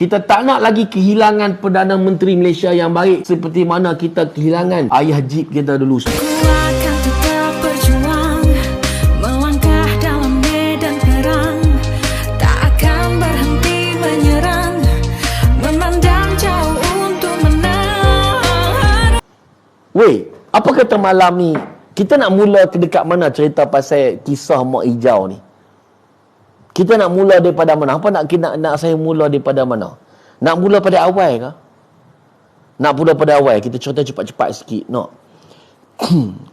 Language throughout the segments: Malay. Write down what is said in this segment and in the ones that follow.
Kita tak nak lagi kehilangan Perdana Menteri Malaysia yang baik seperti mana kita kehilangan ayah Jib kita dulu. Ku akan tetap berjuang, melangkah dalam medan perang, tak akan berhenti menyerang, memandang jauh untuk menang. Weh, apa kata malam ni? Kita nak mula ke dekat mana cerita pasal kisah Mak Hijau ni? Kita nak mula daripada mana? Apa nak saya mula daripada mana? Nak mula pada awal ke? Nak mula pada awal. Kita cerita cepat-cepat sikit. No.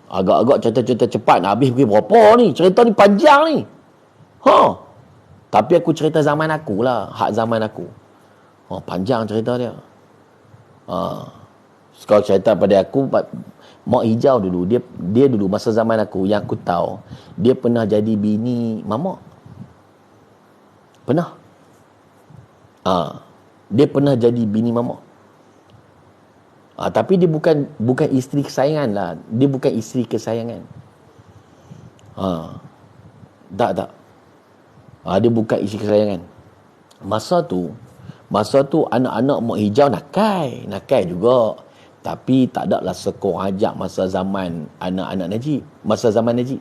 Agak-agak cerita-cerita cepat. Nak habis pergi berapa ni? Cerita ni panjang ni. Tapi aku cerita zaman aku lah. Hak zaman aku. Panjang cerita dia. Sekarang cerita pada aku, Mak Hijau dulu. Dia dulu masa zaman aku, yang aku tahu, dia pernah jadi bini mamak. Pernah. Dia pernah jadi bini mamak. Tapi dia bukan isteri kesayangan lah. Dia bukan isteri kesayangan. Tak. Dia bukan isteri kesayangan. Masa tu anak-anak Mak Hijau nakal juga. Tapi tak ada lah sekor ajak masa zaman anak-anak Najib. Masa zaman Najib.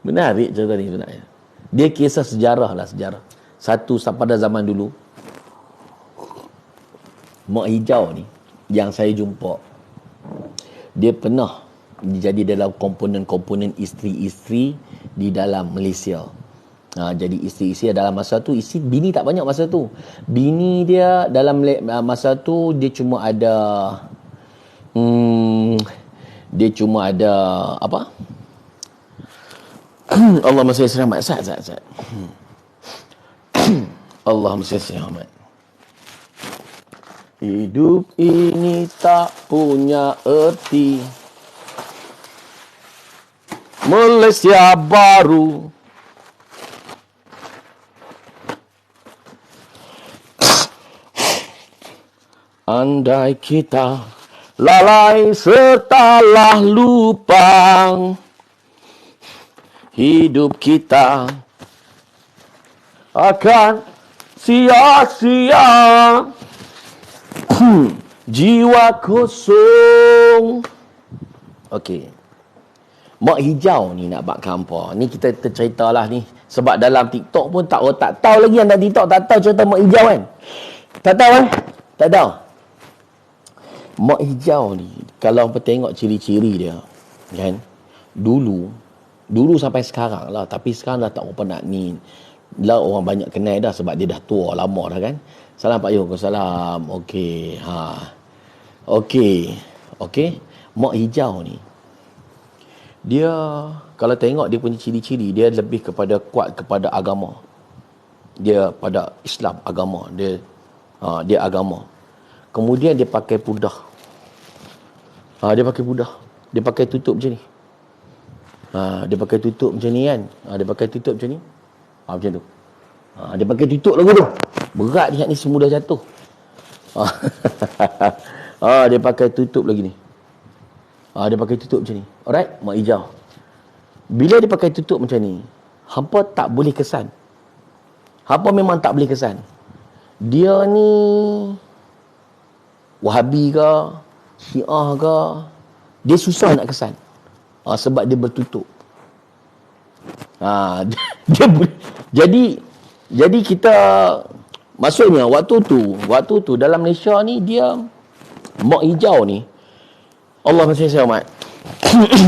Menarik cerita ni sebenarnya. Dia kisah sejarah. Satu pada zaman dulu, Mak Hijau ni yang saya jumpa, dia pernah jadi dalam komponen isteri-isteri di dalam Malaysia. Jadi isteri-isteri dalam masa tu, bini tak banyak masa tu. Bini dia dalam masa tu dia cuma ada apa? Allahumma salli alaihi wasallam. Allahumma salli alaihi wasallam. Hidup ini tak punya erti. Malaysia baru. Andai kita lalai setelah lupa, hidup kita akan sia-sia. Jiwa kosong. Okey. Mak Hijau ni nak buat hampa. Ni kita ceritalah ni. Sebab dalam TikTok pun tak tahu lagi yang dalam TikTok tak tahu cerita Mak Hijau kan. Tak tahu kan? Tak tahu. Mak Hijau ni, kalau apa tengok ciri-ciri dia, kan? Dulu sampai sekarang lah. Tapi sekarang dah tak berapa nak ni. Lah orang banyak kenal dah sebab dia dah tua lama dah kan. Salam Pak Yu. Salam. Okey. Okey. Mak Hijau ni, dia kalau tengok dia punya ciri-ciri, dia lebih kuat kepada agama. Dia pada Islam, agama. Dia agama. Kemudian dia pakai pudah. Dia pakai pudah. Dia pakai tutup macam ni. Dia pakai tutup macam ni kan. Dia pakai tutup macam ni. Macam tu. Dia pakai tutup lagu tu. Berat dia ni, semua dah jatuh. Dia pakai tutup lagi ni. Dia pakai tutup macam ni. Alright, Mak Hijau. Bila dia pakai tutup macam ni, hampa tak boleh kesan. Hampa memang tak boleh kesan. Dia ni Wahabi ke, Syiah ke, dia susah nak kesan. Sebab dia bertutup. Jadi kita, maksudnya waktu tu dalam Malaysia ni, dia Mak Hijau ni, Allah masih selamat.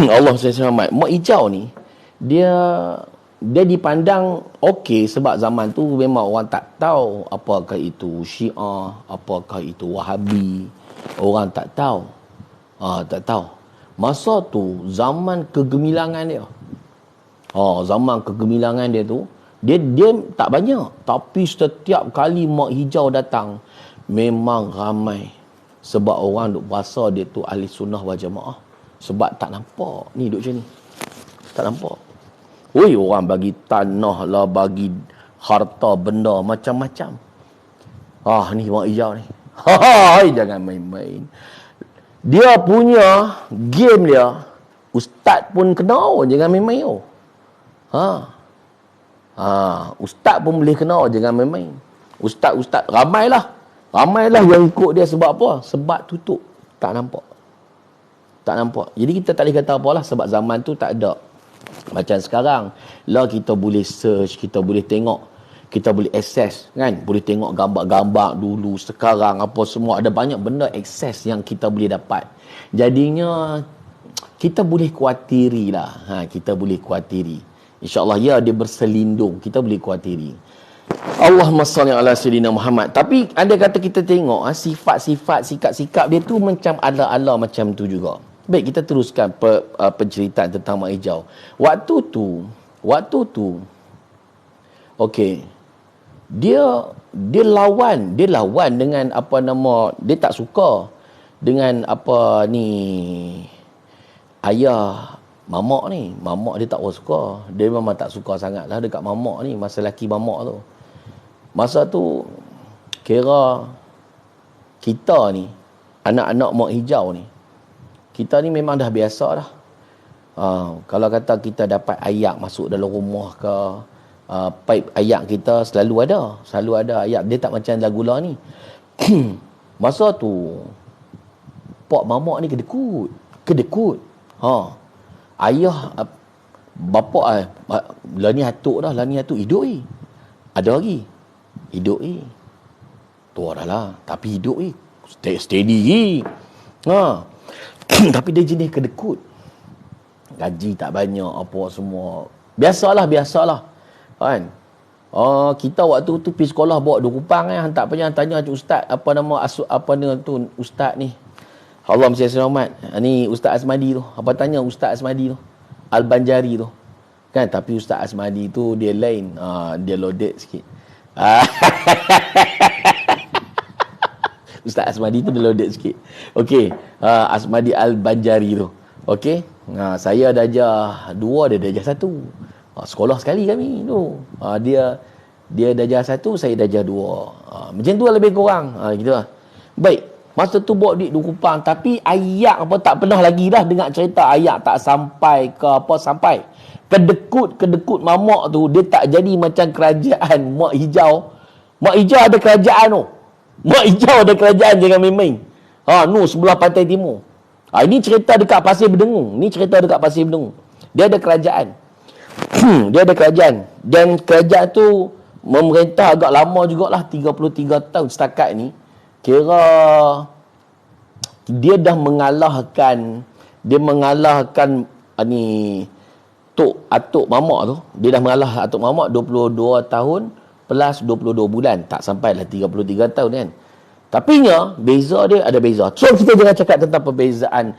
Allah masih selamat. Mak Hijau ni, dia dipandang okey sebab zaman tu memang orang tak tahu apakah itu Syiah, apakah itu Wahabi. Orang tak tahu. Tak tahu. Masa tu zaman kegemilangan dia. Zaman kegemilangan dia tu, dia tak banyak, tapi setiap kali Mak Hijau datang memang ramai. Sebab orang duk berasa dia tu ahli sunnah wal jamaah. Sebab tak nampak ni duk macam ni. Tak nampak. Orang bagi tanah lah, bagi harta benda macam-macam. Ni Mak Hijau ni. Hai, jangan main-main. Dia punya game dia, ustaz pun kena, jangan main-main. Ha. Ustaz pun boleh kena, jangan main-main. Ustaz ramailah yang ikut dia. Sebab apa? Sebab tutup, tak nampak. Jadi kita tak boleh kata apalah, sebab zaman tu tak ada macam sekarang. Lah kita boleh search, kita boleh tengok, kita boleh akses, kan? Boleh tengok gambar-gambar dulu, sekarang apa semua, ada banyak benda akses yang kita boleh dapat. Jadinya kita boleh kuatiri lah. Kita boleh kuatiri. InsyaAllah ya, dia berselindung. Kita boleh kuatiri. Allahumma salli ala sayyidina Muhammad. Tapi anda kata kita tengok sifat-sifat, sikap-sikap dia tu macam ala-ala macam tu juga. Baik, kita teruskan penceritaan tentang Mak Hijau. Waktu tu okey, dia lawan dengan apa nama, dia tak suka dengan apa ni ayah mamak ni. Mamak dia tak suka. Dia memang tak suka sangat lah dekat mamak ni, masa laki mamak tu. Masa tu kira kita ni, anak-anak Mak Hijau ni, kita ni memang dah biasa dah. Kalau kata kita dapat ayak masuk dalam rumah ke, pipe ayak kita selalu ada ayak. Dia tak macam Lagula ni. Masa tu pak mamak ni kedekut. Ayah bapa lah ni hatuk hidup ada lagi hidup tu dah lah, tapi hidup steady tapi dia jenis kedekut, gaji tak banyak apa semua. Biasalah kan. Kita waktu tu pergi sekolah bawa 2 kupang hantar tanya ustaz apa nama tu ustaz ni, Allah mesti selamat. Ni Ustaz Asmadi tu. Apa tanya Ustaz Asmadi tu? Al-Banjari tu. Kan, tapi Ustaz Asmadi tu dia lain. Dia loaded sikit. Ustaz Asmadi tu dia loaded sikit. Okey, Asmadi Al-Banjari tu. Okey. Saya darjah 2, dia darjah 1. Sekolah sekali kami tu. Dia darjah 1, saya darjah 2. Macam tu lah lebih kurang. Gitu lah. Baik. Masa tu bawa duit 2 kupang. Tapi ayak apa tak pernah lagi dah dengar cerita ayak tak sampai ke apa sampai. Kedekut mamak tu dia tak jadi macam kerajaan Mak Hijau. Mak Hijau ada kerajaan tu. Mak Hijau ada kerajaan, jangan main-main. Sebelah pantai timur. Ini cerita dekat Pasir Berdengung. Dia ada kerajaan. Dia ada kerajaan. Dan kerajaan tu memerintah agak lama jugalah, 33 tahun setakat ni. Kira dia dah mengalahkan ni Atuk Mamak tu. Dia dah mengalah Atuk Mamak 22 tahun plus 22 bulan. Tak sampai lah 33 tahun kan. Tapi beza dia ada beza. So kita jangan cakap tentang perbezaan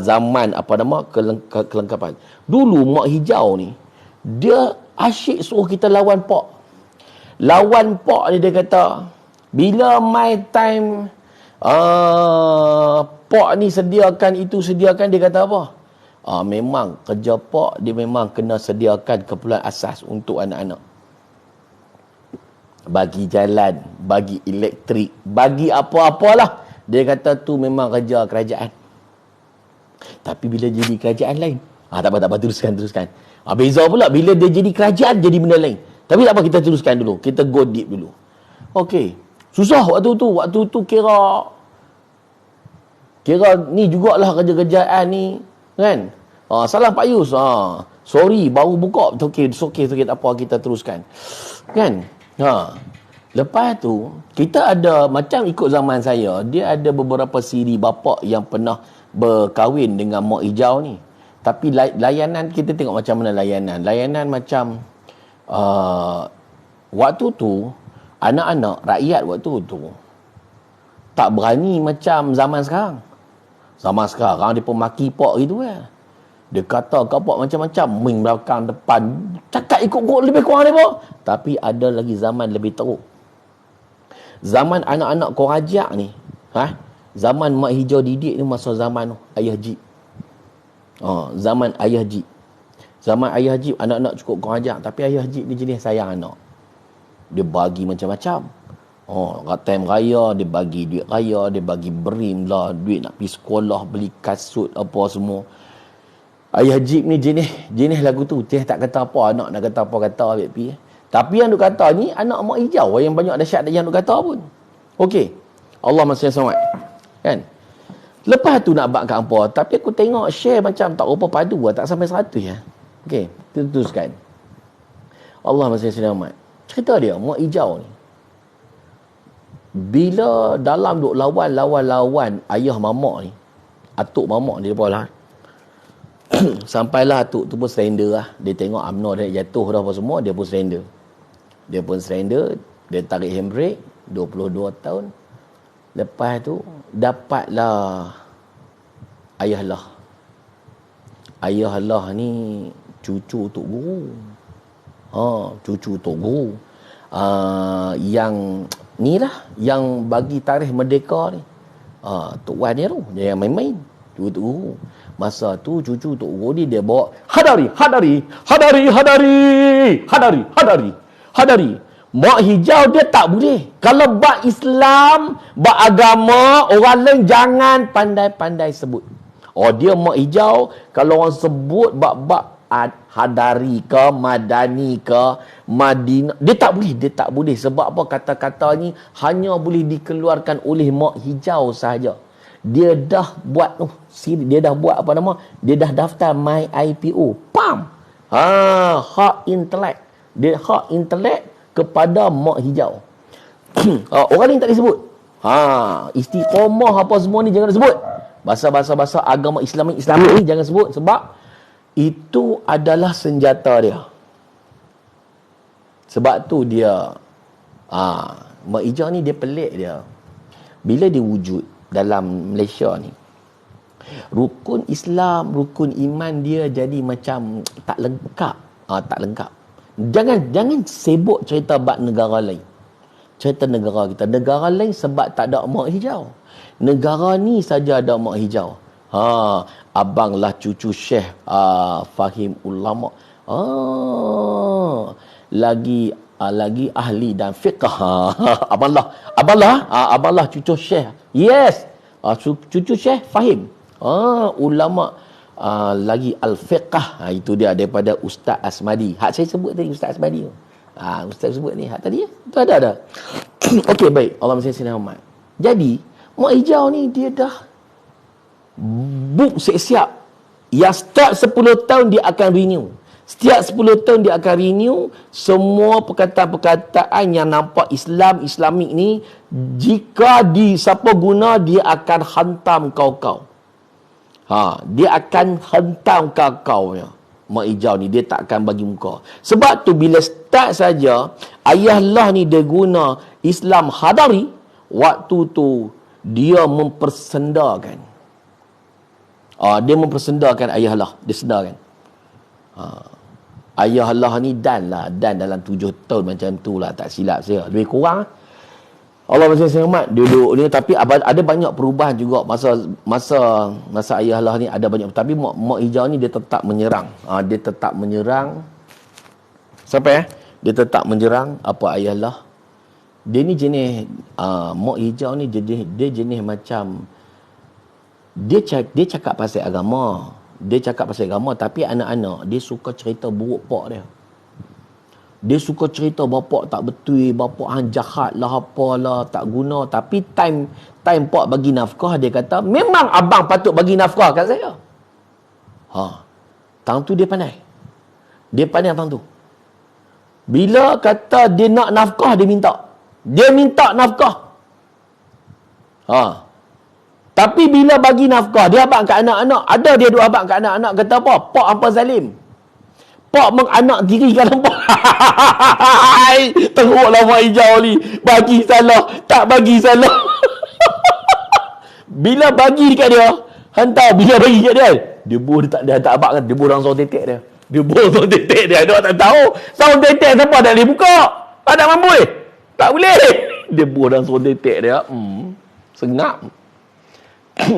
zaman kelengkapan. Dulu Mak Hijau ni dia asyik suruh kita lawan pak. Lawan pak ni dia kata, bila my time pak ni sediakan dia kata apa? Memang kerja pak dia memang kena sediakan keperluan asas untuk anak-anak. Bagi jalan, bagi elektrik, bagi apa-apalah. Dia kata tu memang kerja kerajaan. Tapi bila jadi kerajaan lain, tak apa, teruskan. Beza pula bila dia jadi kerajaan, jadi benda lain. Tapi tak apa, kita teruskan dulu. Kita go deep dulu. Okey. Susah waktu tu kira ni jugalah kerja-kerjaan ni kan. Salah Pak Yus. Sorry baru buka. Okey tak apa, kita teruskan. Kan? Lepas tu kita ada macam ikut zaman saya, dia ada beberapa siri bapa yang pernah berkahwin dengan Mak Hijau ni. Tapi layanan kita tengok macam mana layanan. Layanan macam waktu tu anak-anak rakyat waktu tu tak berani macam zaman sekarang. Zaman sekarang dia pun maki pak gitu kan. Dia kata kau pak macam-macam, main belakang depan, cakap ikut lebih kurang dia pak. Tapi ada lagi zaman lebih teruk. Zaman anak-anak kau ajak ni, zaman Mak Hijau didik ni masa zaman Ayah Jip. Zaman Ayah Jip. Zaman Ayah Jip anak-anak cukup kau ajak, tapi Ayah Jip ni jenis sayang anak. Dia bagi macam-macam. time raya dia bagi duit raya, dia bagi berim lah, duit nak pergi sekolah, beli kasut apa semua. Ayah Jib ni jenis lagu tu. Dia tak kata apa, anak nak kata apa kata ambil pi. Tapi yang duk kata ni anak mak hijau yang banyak dahsyat yang duk kata pun. Okey. Allah masih selamat. Kan? Lepas tu nak buat kat apa? Tapi aku tengok share macam tak rupa padu lah, tak sampai 100 ya. Okey, teruskan. Allah masih selamat. Cerita dia mak hijau ni. Bila dalam duk lawan ayah mamak ni, atuk mamak ni depa lah. Sampailah atuk tu pun surrender lah. Dia tengok UMNO dah jatuh dah apa semua, dia pun surrender. Dia tarik handbrake 22 tahun. Lepas tu dapatlah ayah lah ni cucu Tok Guru. Cucu Tok Guru. Yang ni lah yang bagi tarikh merdeka ni. Tok Wan ni tu, dia yang main-main. Cucu Tok Guru. Masa tu cucu Tok Guru ni dia bawa hadari. Mak hijau dia tak boleh. Kalau bak Islam, bak agama, orang lain jangan pandai-pandai sebut. Dia mak hijau, kalau orang sebut bak hadari ke, madani ke, Madinah, dia tak boleh. Sebab apa? Kata-kata ni hanya boleh dikeluarkan oleh mak hijau sahaja. Dia dah buat dia dah buat apa nama? Dia dah daftar My IPO. Pam. Hak intelek. Dia hak intelek kepada mak hijau. Orang ni tak disebut. Istiqamah apa semua ni jangan sebut. Bahasa agama Islamik ni jangan sebut sebab itu adalah senjata dia. Sebab tu dia mak hijau ni dia pelik dia. Bila dia wujud dalam Malaysia ni, rukun Islam, rukun iman dia jadi macam tak lengkap. Tak lengkap. Jangan sibuk cerita bab negara lain. Cerita negara kita. Negara lain sebab tak ada mak hijau. Negara ni saja ada mak hijau. Abang lah cucu Syekh Fahim Ulama. Lagi ahli dan fiqh. Abang lah cucu Syekh. Yes. Cucu Syekh Fahim. Ulama lagi al-fiqh. Itu dia daripada Ustaz Asmadi. Hak saya sebut tadi Ustaz Asmadi. Ustaz sebut ni hak tadi tu ada. Okey, baik. Allah masih selamat. Jadi mak hijau ni dia dah book siap-siap. Yang setiap 10 tahun dia akan renew. Setiap 10 tahun dia akan renew semua perkataan-perkataan yang nampak Islamik ni. Jika siapa guna, dia akan hantam kau. Dia akan hantam kau ya. Mak hijau ni dia tak akan bagi muka. Sebab tu bila start saja ayah lah ni dia guna Islam hadari, waktu tu dia mempersendakan. Dia mempersendakan ayah lah. Dia sedarkan. Ayah Allah ni dan dalam 7 tahun macam tu lah, tak silap saya. Lebih kurang Allah masih selamat duduk ni. Tapi ada banyak perubahan juga masa ayah Allah ni ada banyak. Tapi mak hijau ni dia tetap menyerang. Dia tetap menyerang. Sampai dia tetap menyerang apa ayah Allah. Dia ni jenis mak hijau ni dia jenis macam dia cakap pasal agama. Dia cakap pasal agama tapi anak-anak dia suka cerita buruk pak dia. Dia suka cerita bapak tak betul, bapak hang jahat lah, apalah, tak guna. Tapi time pak bagi nafkah, dia kata, memang abang patut bagi nafkah kat saya. Tang tu dia pandai. Dia pandai tang tu. Bila kata dia nak nafkah, dia minta. Dia minta nafkah. Tapi bila bagi nafkah, dia abang kat anak-anak. Ada dia dua abang kat anak-anak, kata apa? Pak hampa zalim. Pak menganak diri kan nampak. Teruklah mak hijau ni. Bagi salah, tak bagi salah. Bila bagi dekat dia, hantar bila bagi dekat dia dia tak abak kan, dia borang sound tetek dia. Dia tak tahu. Sound tetek siapa tak boleh buka. Tak mampu tak boleh. Dia borang sound tetek dia. Sengap.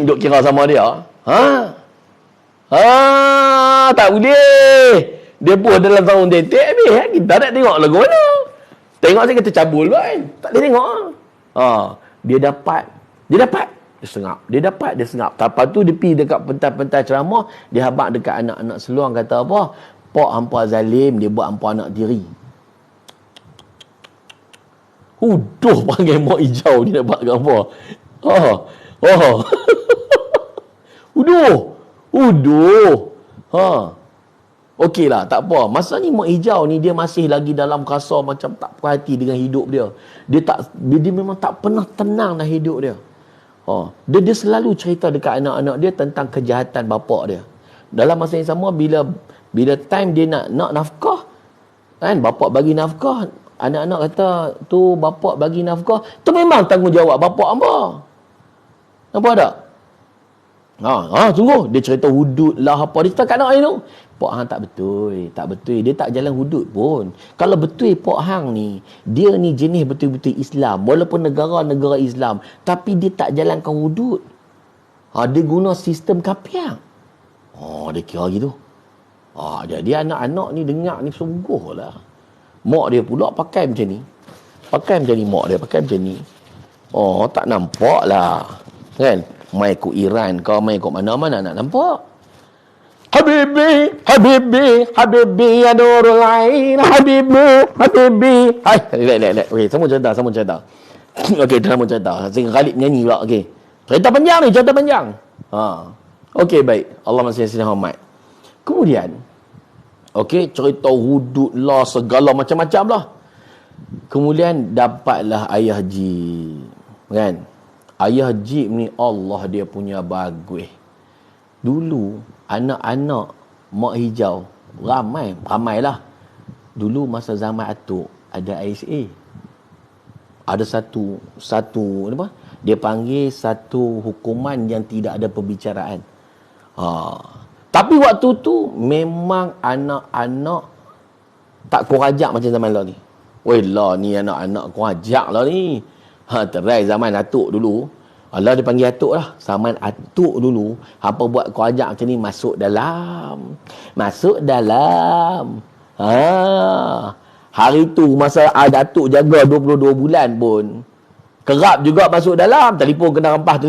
Duk kira sama dia. Tak boleh. Dia pun dalam tahun detik habis. Kita tak tengok lagu mana. Tengok saya kata cabul kan. Tak boleh tengok. Dia dapat dia sengap. Lepas tu dia pergi dekat pentas-pentas ceramah, dia habaq dekat anak-anak seluang kata apa? Pak hampa zalim, dia buat hampa anak tiri. Huduh panggil mak hijau dia nak buat gambar. Huduh. Okey lah, tak apa. Masa ni mak hijau ni dia masih lagi dalam rasa macam tak puas hati dengan hidup dia. Dia memang tak pernah tenang dalam hidup dia. Dia selalu cerita dekat anak-anak dia tentang kejahatan bapak dia. Dalam masa yang sama bila time dia nak nafkah, kan, bapak bagi nafkah, anak-anak kata tu bapak bagi nafkah, tu memang tanggungjawab bapak hangpa. Nampak tak? Sungguh dia cerita hudud lah apa dia cerita kat anak tu. Pak hang tak betul. Dia tak jalan hudud pun. Kalau betul pak hang ni, dia ni jenis betul-betul Islam, walaupun negara Islam, tapi dia tak jalankan hudud. Dia guna sistem kapiang. Dia kira gitu. Jadi anak-anak ni dengar ni sungguh lah. Mak dia pula pakai macam ni. Mak dia pakai macam ni. Tak nampak lah. Kan? Mai ikut Iran kau, mai ikut mana-mana nak nampak. Habibi ya nurul ain, habibi. Relax. Okey, sambung cerita. Okey, sambung cerita. Sing Khalid nyanyi pula. Okey. Cerita panjang. Okey, baik. Allah masih Muhammad. Kemudian cerita hudud lah, segala macam-macam lah. Kemudian dapatlah ayah Jib. Kan? Ayah Jib ni Allah dia punya bagus. Dulu anak-anak mak hijau ramai lah. Dulu masa zaman Atuk ada ISA. Ada satu apa? Dia panggil satu hukuman yang tidak ada perbicaraan. Tapi waktu tu memang anak-anak tak kurajak macam zaman lah ni. Weh lah ni anak-anak kurajak lah ni. Terai zaman Atuk dulu. Allah dia panggil Atuk lah. Zaman Atuk dulu, apa buat kurajak macam ni, masuk dalam. Hari tu masa Atuk jaga 22 bulan pun, kerap juga masuk dalam. Telefon kena rampas.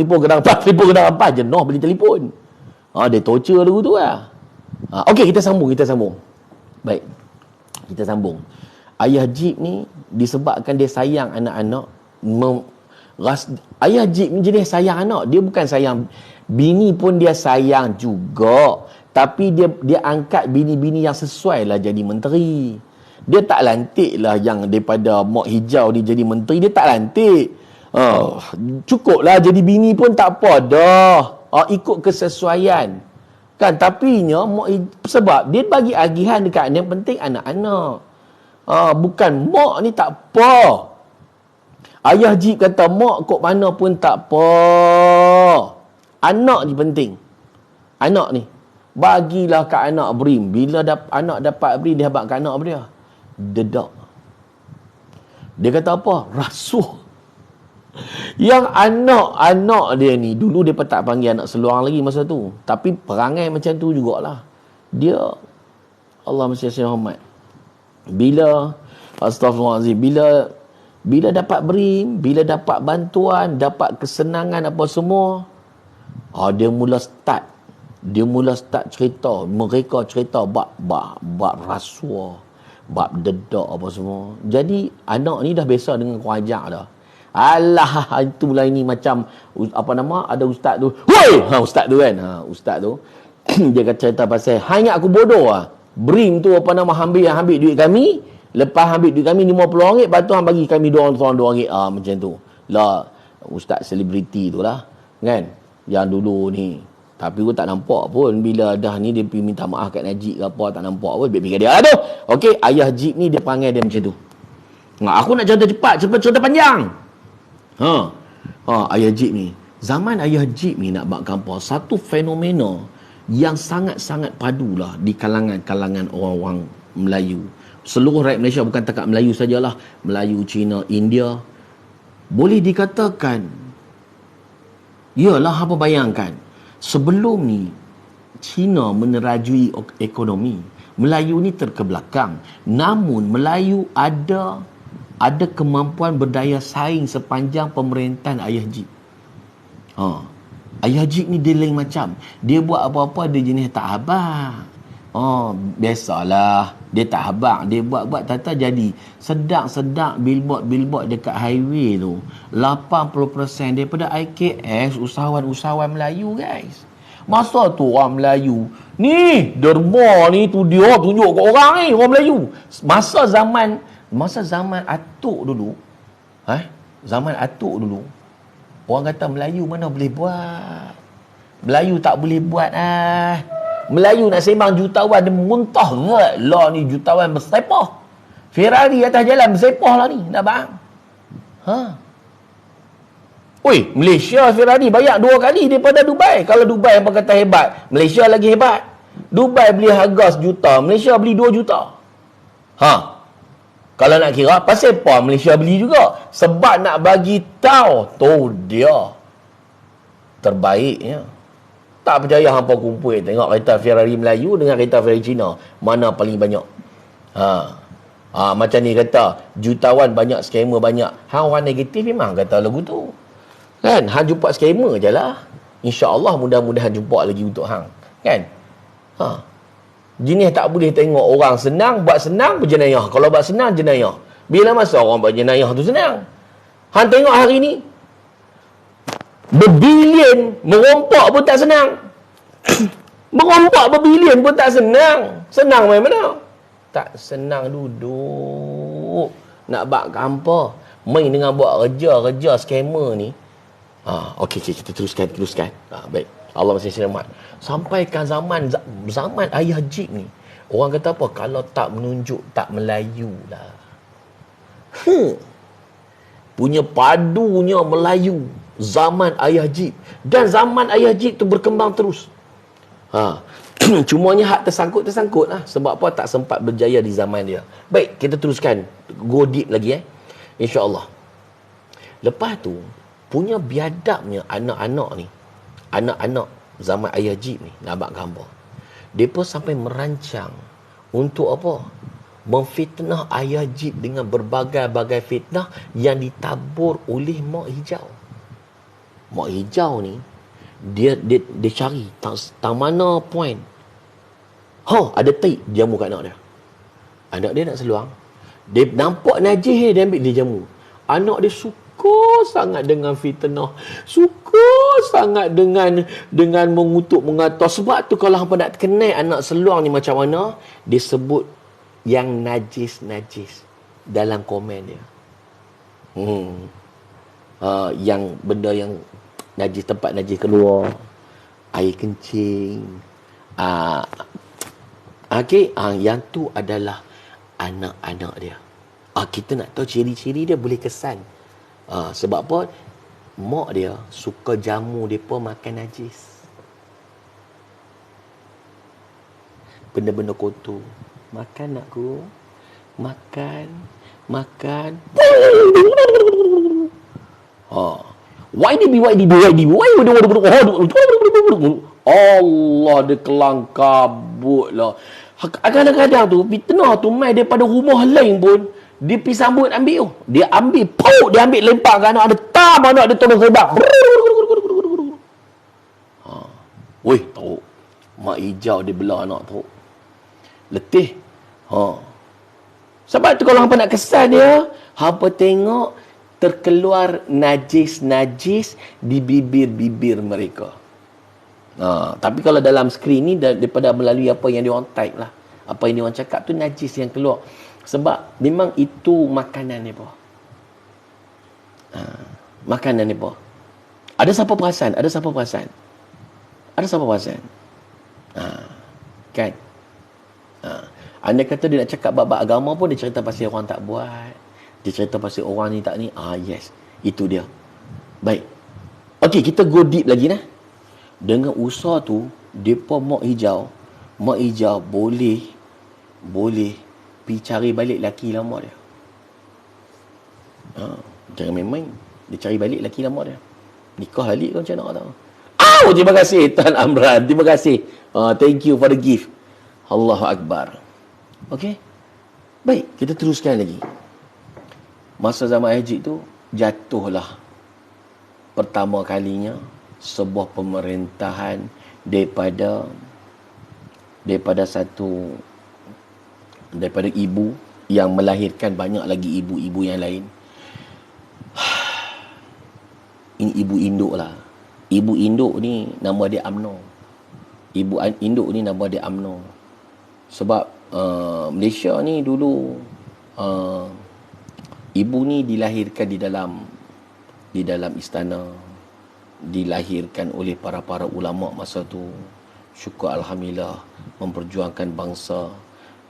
Jenuh beli telefon. Dia torture dulu tu lah. Okey, kita sambung. Baik. Kita sambung. Ayah Jib ni disebabkan dia sayang anak-anak. Ayah Jib ni jenis sayang anak. Dia bukan sayang bini pun, dia sayang juga. Tapi dia angkat bini-bini yang sesuai lah jadi menteri. Dia tak lantik lah yang daripada mak hijau dia jadi menteri. Dia tak lantik. Cukup lah jadi bini pun tak apa dah. Ikut kesesuaian. Kan, tapinya sebab dia bagi agihan dekat yang penting anak-anak. Bukan mak ni tak apa. Ayah Jib kata mak kok mana pun tak apa. Anak ni penting. Anak ni. Bagilah kat anak brim. Bila anak dapat brim, dia habaq kat anak dia. Dedak. Dia kata apa? Rasuh. Yang anak-anak dia ni, dulu dia tak panggil anak seluang lagi masa tu. Tapi perangai macam tu jugalah. Dia, Allah masya Muhammad. Astaghfirullahaladzim. Bila dapat brim, bila dapat bantuan, dapat kesenangan apa semua, dia mula start cerita. Mereka cerita bab rasuah, bab dedak apa semua. Jadi anak ni dah biasa dengan kurajak dah. Alah, itulah ini macam ada ustaz tu. Woi, ustaz tu kan. Ustaz tu dia kata cerita pasal hanya aku bodoh ah. Brim tu ambil duit kami. Lepas ambil duit kami RM50, lepas tu hang bagi kami RM2. Macam tu. Lah, ustaz selebriti tu lah. Kan? Yang dulu ni. Tapi aku tak nampak pun. Bila dah ni dia pergi minta maaf kat Najib ke apa, tak nampak pun. Biar dia lah tu. Okey, ayah Jib ni dia perangai dia macam tu. Aku nak cerita panjang. Ayah Jib ni. Zaman ayah Jib ni nak buat kampung. Satu fenomena yang sangat-sangat padulah di kalangan orang-orang Melayu. Seluruh rakyat Malaysia, bukan takat Melayu sajalah. Melayu, Cina, India. Boleh dikatakan, yalah, apa bayangkan. Sebelum ni, Cina menerajui ekonomi. Melayu ni terkebelakang. Namun, Melayu ada ada kemampuan berdaya saing sepanjang pemerintahan Ayah Jib. Ayah Jib ni dia lain macam. Dia buat apa-apa dia jenis tak habaq. Biasalah. Dia tak habaq. Dia buat tata jadi. Sedap-sedap billboard dekat highway tu. 80% daripada IKS usahawan-usahawan Melayu, guys. Masa tu orang Melayu, ni derma ni tu dia tunjuk kat orang ni, orang Melayu. Masa zaman atuk dulu, zaman atuk dulu, orang kata Melayu mana boleh buat. Melayu tak boleh buat Melayu nak sembang jutawan dia muntah. Lah ni jutawan bersepah. Ferrari atas jalan bersepah lah ni. Nak bang? Oi, Malaysia Ferrari banyak 2 kali daripada Dubai. Kalau Dubai apa kata hebat, Malaysia lagi hebat. Dubai beli harga 1 juta, Malaysia beli 2 juta. Kalau nak kira, pasal apa Malaysia beli juga? Sebab nak bagi tahu tu dia terbaiknya. Tak percaya hampa kumpul tengok kereta Ferrari Melayu dengan kereta Ferrari Cina, mana paling banyak. Macam ni kata jutawan banyak, skamer banyak. Orang negatif memang kata lagu tu. Kan? Hang jumpa skamer je lah. InsyaAllah mudah-mudahan jumpa lagi untuk hang. Kan? Jenis tak boleh tengok orang senang, buat senang berjenayah. Kalau buat senang, jenayah. Bila masa orang buat jenayah tu senang? Hang tengok hari ni, berbilion merompak pun tak senang. Merompak berbilion pun tak senang. Senang main mana? Tak senang duduk. Nak buat apa? Main dengan buat kerja skamer ni. Okey, kita teruskan. Baik. Allah masih selamat. Sampaikan zaman Ayah Jib ni. Orang kata apa? Kalau tak menunjuk, tak Melayu lah. Punya padunya Melayu. Zaman Ayah Jib. Dan zaman Ayah Jib tu berkembang terus. Cumanya hak tersangkut lah. Sebab apa? Tak sempat berjaya di zaman dia. Baik, kita teruskan. Go deep lagi InsyaAllah. Lepas tu, punya biadabnya anak-anak ni. Anak-anak zaman Ayah Jib ni. Nak abang gambar. Mereka sampai merancang. Untuk apa? Memfitnah Ayah Jib dengan berbagai-bagai fitnah yang ditabur oleh Mak Hijau. Mak Hijau ni, dia cari tang mana point. Ada tape jamu kat anak dia. Anak dia nak seluang. Dia nampak najis dia ambil dia jamu. Anak dia suka sangat dengan fitnah. Suka sangat dengan mengutuk, mengatar. Sebab tu kalau hampa nak kenal anak seluang ni macam mana, dia sebut yang najis-najis dalam komen dia. Yang benda yang najis, tempat najis keluar, air kencing. Yang tu adalah anak-anak dia. Kita nak tahu ciri-ciri dia boleh kesan. Sebab apa? Mak dia suka jamu depa makan najis. Benda-benda kotor. Makan nakku. Makan. YDB. Allah, dia kelang kabut lah. Kadang-kadang tu fitnah tu mai daripada rumah lain pun dia pergi sambut ambil. Dia ambil dia ambil lempar ke anak dia. Tam anak dia tolong sebab. Weh, tahu. Mak Hijau dia belah anak tu. Letih. Sebab tu kalau hampa nak kesan dia, hampa tengok terkeluar najis-najis di bibir-bibir mereka. Tapi kalau dalam skrin ni daripada melalui apa yang diorang type lah, apa yang diorang cakap tu najis yang keluar. Sebab memang itu makanan mereka. Makanan mereka. Ada siapa perasan? Kan? Anda kata dia nak cakap bab agama pun, dia cerita pasal orang tak buat. Dia cerita pasal orang ni tak ni. Yes. Itu dia. Baik. Okey, kita go deep lagi nah. Dengan usaha tu, depa Mak Hijau boleh pergi cari balik laki lama dia. Jangan main-main. Dia cari balik laki lama dia. Nikah balik ke macam mana tahu. Terima kasih Tuan Amran. Terima kasih. Thank you for the gift. Allahu Akbar. Okey. Baik, kita teruskan lagi. Masa zaman Ajib tu jatuhlah pertama kalinya sebuah pemerintahan daripada ibu yang melahirkan banyak lagi ibu-ibu yang lain. Ini ibu induk lah. Ibu induk ni nama dia UMNO. Ibu induk ni nama dia UMNO. Sebab Malaysia ni dulu ibu ni dilahirkan di dalam istana, dilahirkan oleh para ulama masa tu. Syukur alhamdulillah, memperjuangkan bangsa,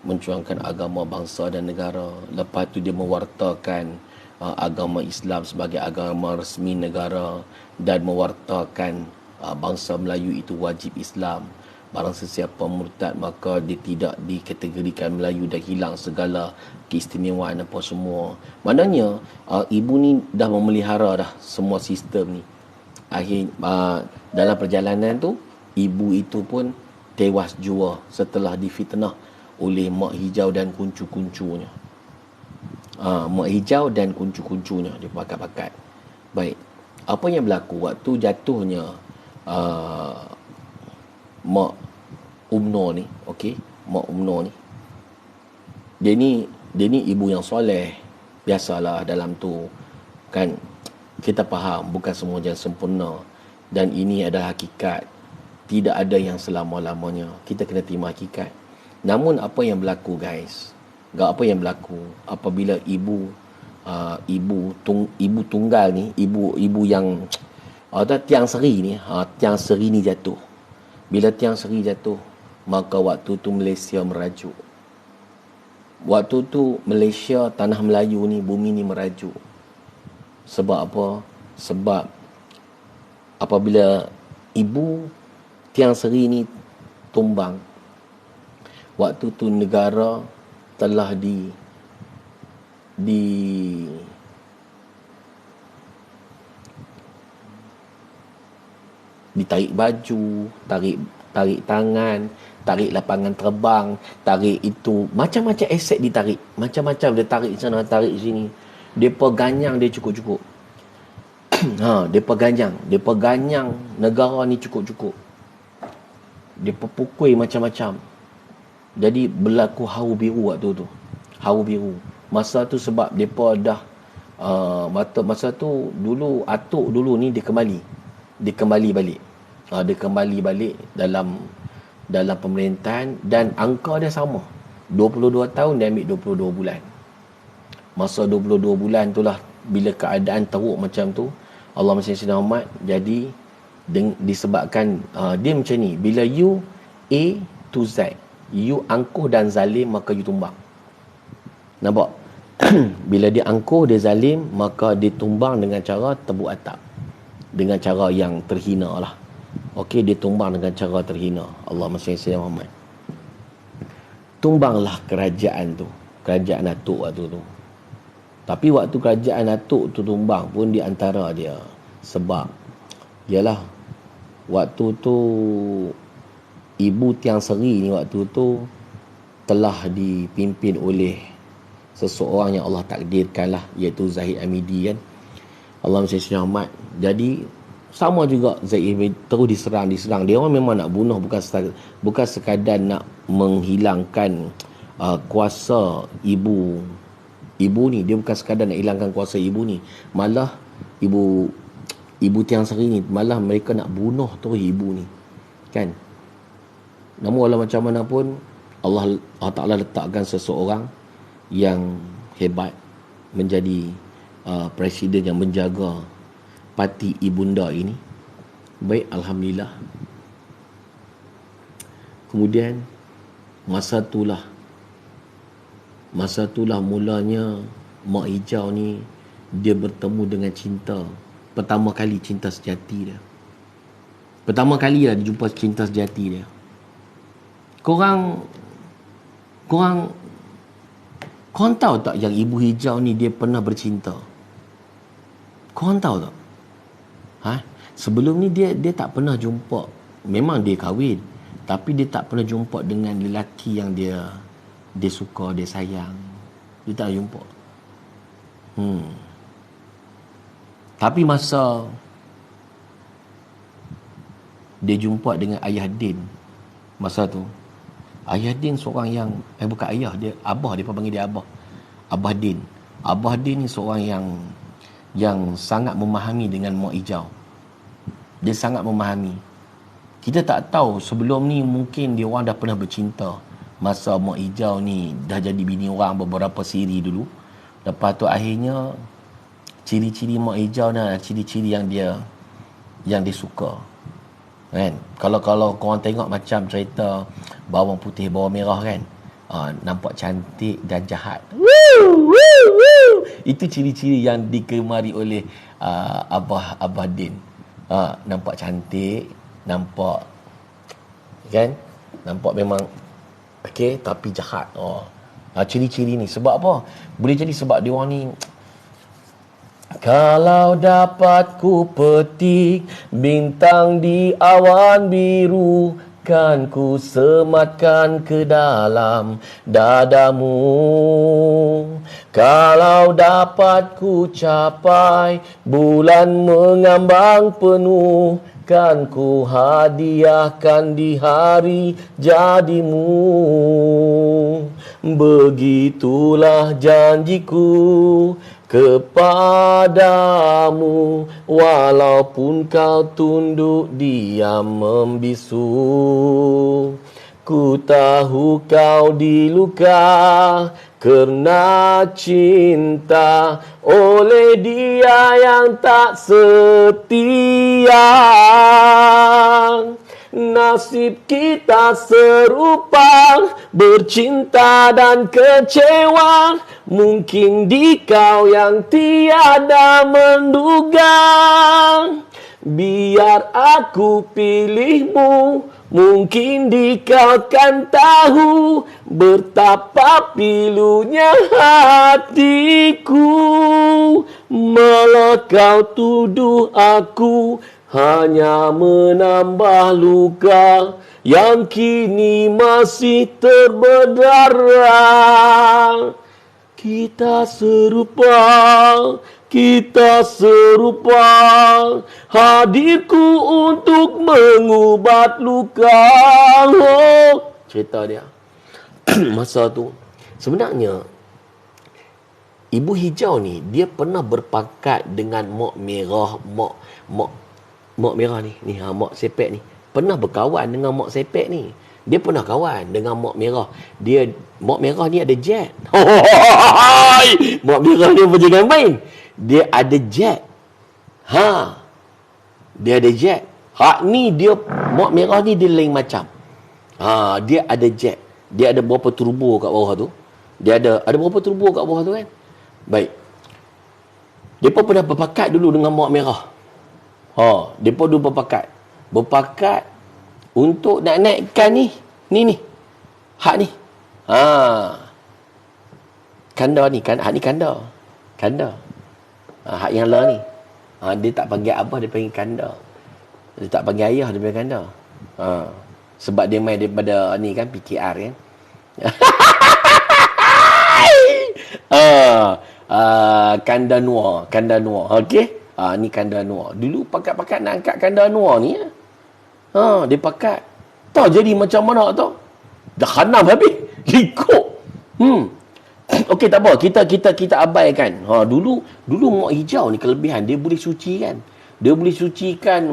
memperjuangkan agama bangsa dan negara. Lepas tu dia mewartakan agama Islam sebagai agama resmi negara dan mewartakan bangsa Melayu itu wajib Islam. Barang sesiapa murtad maka dia tidak dikategorikan Melayu dan hilang segala keistimewaan apa semua. Maknanya ibu ni dah memelihara dah semua sistem ni. Akhir dalam perjalanan tu ibu itu pun tewas jua setelah difitnah oleh mak hijau dan kuncu-kuncunya. Mak hijau dan kuncu-kuncunya dia pakat-pakat. Baik. Apa yang berlaku waktu jatuhnya Mak UMNO ni, okey, Mak UMNO ni. Dia ni ibu yang soleh. Biasalah dalam tu kan, kita faham bukan semua yang sempurna dan ini adalah hakikat. Tidak ada yang selama-lamanya. Kita kena terima hakikat. Namun apa yang berlaku guys? Apa yang berlaku apabila ibu tunggal ni, ibu yang tiang seri ni, tiang seri ni jatuh. Bila tiang seri jatuh, maka waktu tu Malaysia merajuk. Waktu tu Malaysia, tanah Melayu ni, bumi ni merajuk. Sebab apa? Sebab apabila ibu tiang seri ni tumbang, waktu tu negara telah ditarik baju, tarik tangan, tarik lapangan terbang, tarik itu, macam-macam aset ditarik, macam-macam dia tarik sana, tarik sini. Depa ganyang dia cukup-cukup. Depa ganyang negara ni cukup-cukup. Depa pukul macam-macam. Jadi berlaku haru biru waktu tu. Haru biru. Masa tu sebab depa dah masa tu dulu atuk dulu ni dia kembali balik. Dia kembali balik dalam pemerintahan dan angka dia sama. 22 tahun dia ambil 22 bulan. Masa 22 bulan tu lah bila keadaan teruk macam tu, Allah masih sedang Muhammad. Jadi disebabkan dia macam ni, bila you A to Z, you angkuh dan zalim, maka you tumbang. Nampak? Bila dia angkuh, dia zalim, maka dia tumbang dengan cara tebuk atap, dengan cara yang terhina lah. Okey, dia tumbang dengan cara terhina. Allah masih sedang Muhammad. Tumbanglah kerajaan tu, kerajaan Atuk waktu tu. Tapi waktu kerajaan Atuk tu tumbang pun di antara dia sebab ialah waktu tu ibu tiang seri ni waktu tu telah dipimpin oleh seseorang yang Allah takdirkan lah, iaitu Zahid Hamidi kan. Allah masih selamat. Jadi sama juga Zahid Hamidi terus diserang. Dia orang memang nak bunuh, bukan sekadar nak menghilangkan kuasa ibu ni. Dia bukan sekadar nak hilangkan kuasa ibu ni, malah ibu tiang seri ni malah mereka nak bunuh terus ibu ni kan. Namun walau macam mana pun Allah Ta'ala letakkan seseorang yang hebat menjadi presiden yang menjaga parti ibunda ini. Baik, alhamdulillah. Kemudian masa itulah mulanya Mak Hijau ni dia bertemu dengan cinta. Pertama kali cinta sejati dia. Pertama kali lah dia jumpa cinta sejati dia. Korang tahu tak yang Ibu Hijau ni dia pernah bercinta? Korang tahu tak? Sebelum ni dia tak pernah jumpa. Memang dia kahwin, tapi dia tak pernah jumpa dengan lelaki yang dia suka, dia sayang. Dia tak jumpa. Tapi masa dia jumpa dengan ayah Din, masa tu ayah Din seorang yang bukan ayah dia, abah, dia panggil dia abah. Abah Din. Abah Din ni seorang yang sangat memahami dengan Mak Ijau. Dia sangat memahami. Kita tak tahu sebelum ni mungkin dia orang dah pernah bercinta. Masa Mak Ijau ni dah jadi bini orang beberapa siri dulu. Lepas tu akhirnya ciri-ciri Mak Ijau ni ciri-ciri yang dia suka. Kan? Kalau korang tengok macam cerita bawang putih bawang merah kan, nampak cantik dan jahat. Itu ciri-ciri yang digemari oleh Abah Din. Nampak cantik, nampak kan, nampak memang okey tapi jahat. Ciri-ciri ni sebab apa? Boleh jadi sebab dia orang ni, kalau dapat ku petik bintang di awan biru, kan ku sematkan ke dalam dadamu. Kalau dapat ku capai bulan mengambang penuh, kan ku hadiahkan di hari jadimu. Begitulah janjiku kepadamu, walaupun kau tunduk diam membisu. Ku tahu kau diluka kerana cinta oleh dia yang tak setia. Nasib kita serupa, bercinta dan kecewa. Mungkin di kau yang tiada menduga. Biar aku pilihmu, mungkin di kau kan tahu betapa pilunya hatiku. Malah kau tuduh aku hanya menambah luka yang kini masih terberdarah. Kita serupa, hadirku untuk mengubat luka. Cerita dia masa tu sebenarnya Ibu Hijau ni dia pernah berpakat dengan Mak Merah, Mak Merah ni, Mak Sepek ni. Pernah berkawan dengan Mak Sepek ni. Dia pernah kawan dengan Mak Merah. Mak Merah ni ada jet. Mak Merah ni apa jangan main. Dia ada jet. Dia ada jet. Ni dia, Mak Merah ni dia lain macam. Dia ada jet. Dia ada berapa turbo kat bawah tu. Dia ada berapa turbo kat bawah tu kan. Baik. Depa pernah berpakat dulu dengan Mak Merah. Depa dulu berpakat untuk nak naikkan ni. Hak ni. Kanda ni, hak ni kanda. Hak yang lah ni. Dia tak panggil abah, dia panggil kanda. Dia tak panggil ayah, dia panggil kanda. Sebab dia main daripada ni kan, PKR kan. Kanda Noir. Okey? Ni kanda Noir. Dulu pakat-pakat nak angkat kanda Noir ni. Dia pakat. Tahu jadi macam mana tau? Dah khanam habis. Likuk. Okey, tak apa. Kita abaikan. Dulu Mak Hijau ni kelebihan. Dia boleh sucikan. Dia boleh sucikan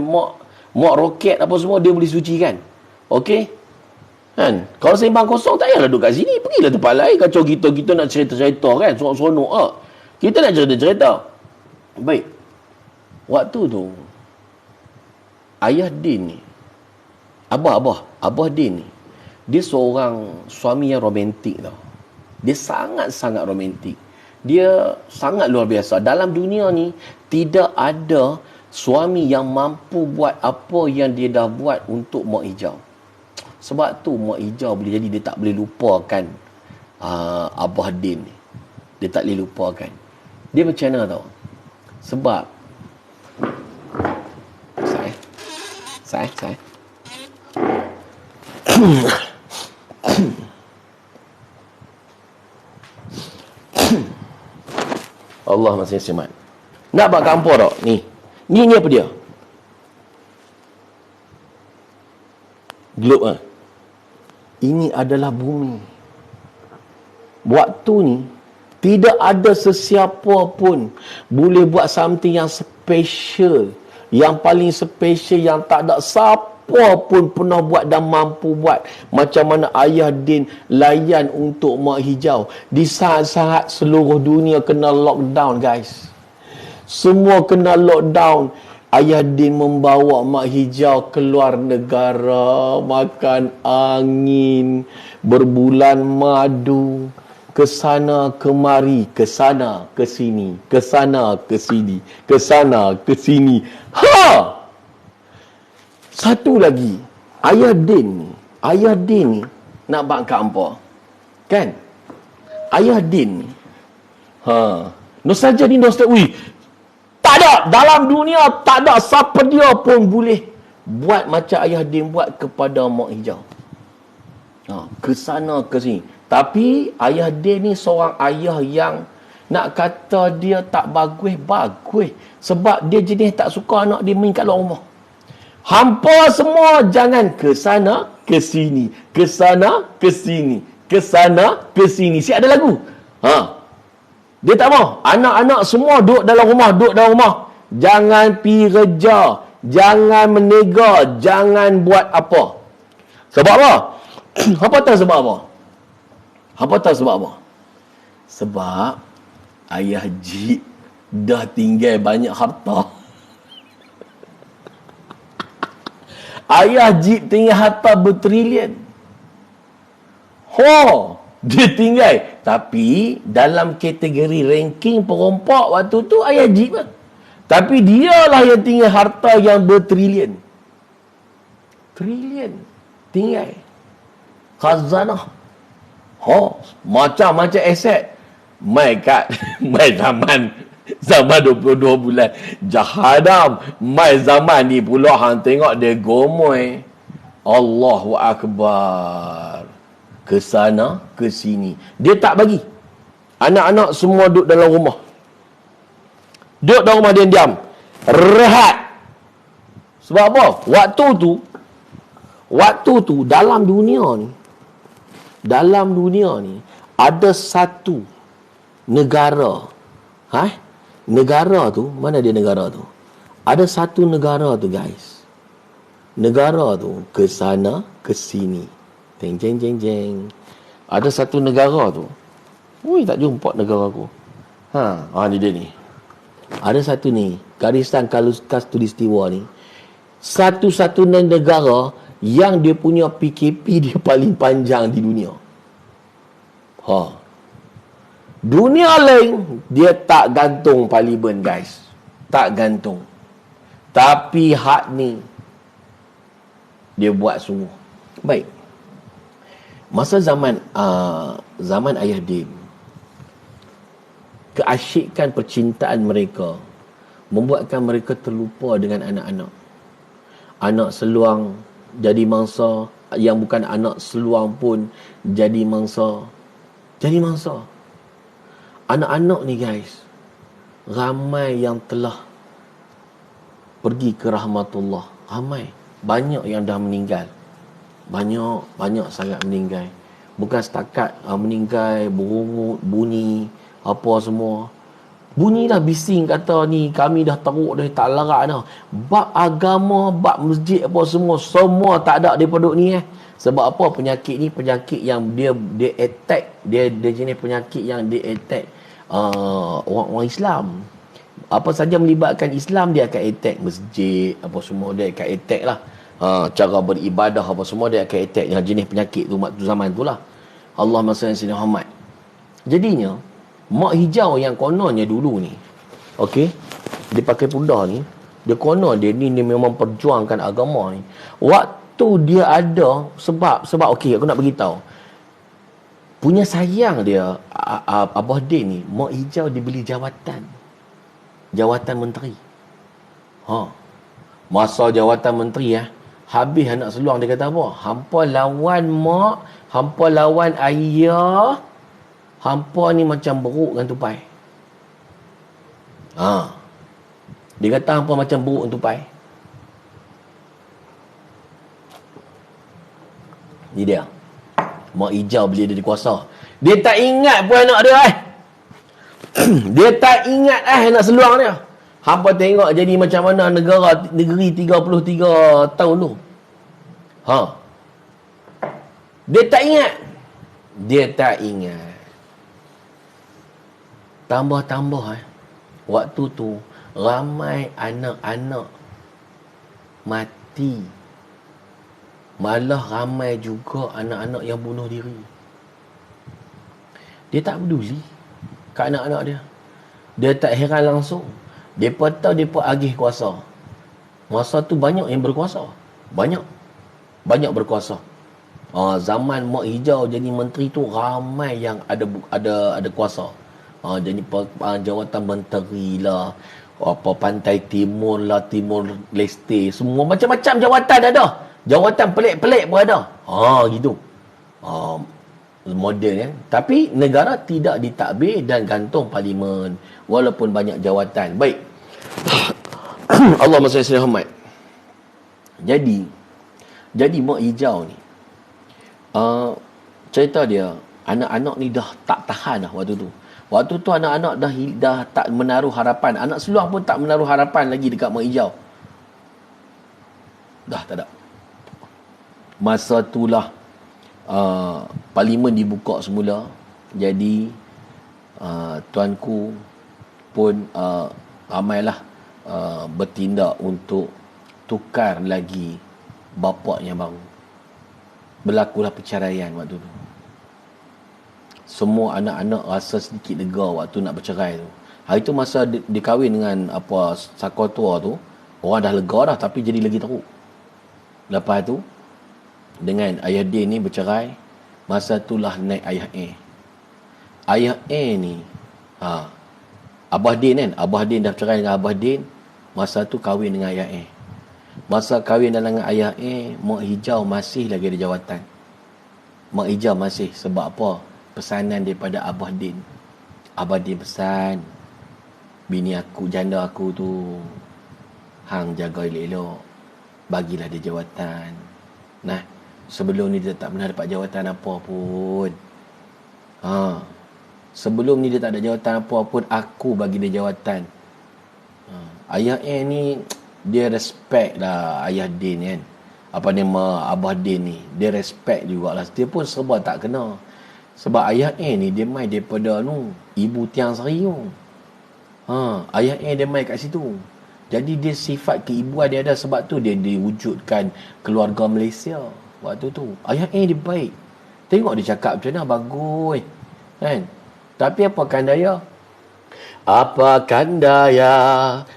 mak roket apa semua. Dia boleh sucikan. Okey? Kan? Kalau sembang kosong tak payahlah duduk kat sini. Pergilah tempat lain. Kacau kita nak cerita-cerita kan. Seronok-seronok. Kita nak cerita-cerita. Baik. Waktu tu ayah Din ni, Abah Din ni, dia seorang suami yang romantik tau. Dia sangat-sangat romantik. Dia sangat luar biasa. Dalam dunia ni tidak ada suami yang mampu buat apa yang dia dah buat untuk Mak Hijau. Sebab tu Mak Hijau boleh jadi dia tak boleh lupakan Abah Din ni. Dia tak boleh lupakan. Dia macam mana tau? Sebab Saya Allah masih semat. Nak buat kampur tak? Ni apa dia? Globe ah. Ini adalah bumi. Waktu ni tidak ada sesiapa pun boleh buat something yang special, yang paling special, yang tak ada siapa pun pernah buat dan mampu buat macam mana Ayah Din layan untuk Mak Hijau. Di saat-saat seluruh dunia kena lockdown, guys, semua kena lockdown, Ayah Din membawa Mak Hijau keluar negara, makan angin, berbulan madu, ke sana kemari, ke sana ke sini, ke sana ke sini, ke sana ke sini. Satu lagi, Ayah Din ni nak buat kat hampa, kan? Ayah Din ni nostalgia ni nostalgia. Tak ada, dalam dunia tak ada siapa dia pun boleh buat macam Ayah Din buat kepada Mak Hijau. Ke sana ke sini. Tapi Ayah Din ni seorang ayah yang nak kata dia tak bagus. Sebab dia jenis tak suka anak dia main kat luar rumah. Hampa semua jangan ke sana ke sini, ke sana ke sini, ke sana ke sini. Si ada lagu. Dia tak mau. Anak-anak semua duduk dalam rumah. Jangan pergi kerja. Jangan menega. Jangan buat apa. Sebab apa? Apa tahu sebab apa? Apa tahu sebab apa? Sebab Ayah Jip dah tinggal banyak harta. Ayah Jip tinggal harta bertrilion. Dia tinggal. Tapi dalam kategori ranking perompak waktu tu Ayah Jip lah. Tapi dialah yang tinggal harta yang bertrilion. Trilion. Tinggal. Khazanah. Macam-macam aset. Mai zaman 22 bulan Jahannam. Mai zaman ni pula hang tengok dia gomoy. Allahu Akbar. Ke sana, ke sini. Dia tak bagi. Anak-anak semua duduk dalam rumah. Duduk dalam rumah diam-diam. Rehat. Sebab apa? Waktu tu dalam dunia ni ada satu negara. Negara tu, mana dia negara tu? Ada satu negara tu, guys. Negara tu ke sana, ke sini. Jeng jeng jeng jeng. Ada satu negara tu. Tak jumpa negara aku. Ni dia ni. Ada satu ni, garisan khatulistiwa ni. Satu-satunya negara yang dia punya PKP dia paling panjang di dunia. Dunia lain dia tak gantung parlimen, guys. Tak gantung. Tapi hak ni dia buat semua. Baik. Masa zaman Ayah Din, keasyikan percintaan mereka membuatkan mereka terlupa dengan anak-anak. Anak seluang jadi mangsa, yang bukan anak seluang pun jadi mangsa. Anak-anak ni, guys, ramai yang telah pergi ke rahmatullah. Ramai. Banyak yang dah meninggal. Banyak sangat meninggal. Bukan setakat meninggal, berungut, bunyi, apa semua. Bunyilah bising kata ni, kami dah teruk dah, tak larat dah. Bab agama, bab masjid apa semua tak ada daripada ni. Sebab apa? Penyakit ni penyakit yang dia attack, dia jenis penyakit yang dia attack orang Islam. Apa saja melibatkan Islam, dia akan attack masjid apa semua, dia akan attack lah. Cara beribadah apa semua dia akan attack yang jenis penyakit tu waktu zaman tu lah. Allahumma salli ala Muhammad. Jadinya Mak Hijau yang kononnya dulu ni, okey, dia pakai pudar ni, dia konon dia ni memang perjuangkan agama ni. Waktu dia ada sebab okey, aku nak beritahu. Punya sayang dia Abah Din ni, Mak Hijau dibeli jawatan menteri. Masa jawatan menteri habis anak seluang dia kata apa? Hampa lawan mak, hampa lawan ayah, hampa ni macam beruk dengan tupai. Dia kata hampa macam buruk tupai. Ni dia. Mak hijau bila dia dikuasa. Dia tak ingat pun anak dia dia tak ingat anak seluang dia. Hampa tengok jadi macam mana negeri 33 tahun tu. Dia tak ingat. Dia tak ingat. Tambah-tambah waktu tu ramai anak-anak mati. Malah ramai juga anak-anak yang bunuh diri. Dia tak peduli kat anak-anak dia. Dia tak heran langsung. Depa tahu depa agih kuasa. Masa tu banyak yang berkuasa. Banyak berkuasa. Zaman Mak Hijau jadi menteri tu ramai yang ada kuasa. Jadi jawatan menteri lah, apa Pantai Timur lah, Timur Leste, semua macam-macam jawatan ada. Jawatan pelik-pelik pun ada. Gitu. Model kan. Tapi negara tidak ditadbir dan gantung parlimen walaupun banyak jawatan. Baik. Allahumma salli ala Muhammad. Jadi Mak Hijau ni cerita dia, anak-anak ni dah tak tahan dah waktu tu. Waktu tu anak-anak dah tak menaruh harapan. Anak seluang pun tak menaruh harapan lagi dekat Mak Hijau. Dah tak ada. Masa itulah parlimen dibuka semula. Jadi tuanku pun ramailah bertindak untuk tukar lagi bapa yang baru. Berlakulah perceraian waktu tu. Semua anak-anak rasa sedikit lega waktu nak bercerai tu. Hari tu masa dia kahwin dengan sakor tua tu, orang dah lega dah tapi jadi lagi teruk. Lepas tu dengan ayah dia ni bercerai, masa itulah naik ayah A. Ayah A ni Abah Din kan, Abah Din dah bercerai dengan Abah Din, masa tu kahwin dengan ayah A. Masa kahwin dengan ayah A, Mak Hijau masih lagi ada jawatan. Mak Hijau masih. Sebab apa? Pesanan daripada Abah Din. Abah Din pesan, bini aku, janda aku tu, hang jaga elok-elok, bagilah dia jawatan. Nah, sebelum ni dia tak pernah dapat jawatan apa pun. Sebelum ni dia tak ada jawatan apa pun, aku bagi dia jawatan. Ayah ni dia respect lah ayah Din kan. Apa nama Abah Din ni, dia respect jugalah. Dia pun serba tak kena. Sebab ayah ni dia mai daripada Ibu Tiang Seri tu. Ayah dia mai kat situ. Jadi dia sifat keibuan dia ada. Sebab tu dia diwujudkan keluarga Malaysia waktu tu. Ayah dia baik. Tengok dia cakap macam mana, bagus kan. Tapi apakan daya? Apakan daya,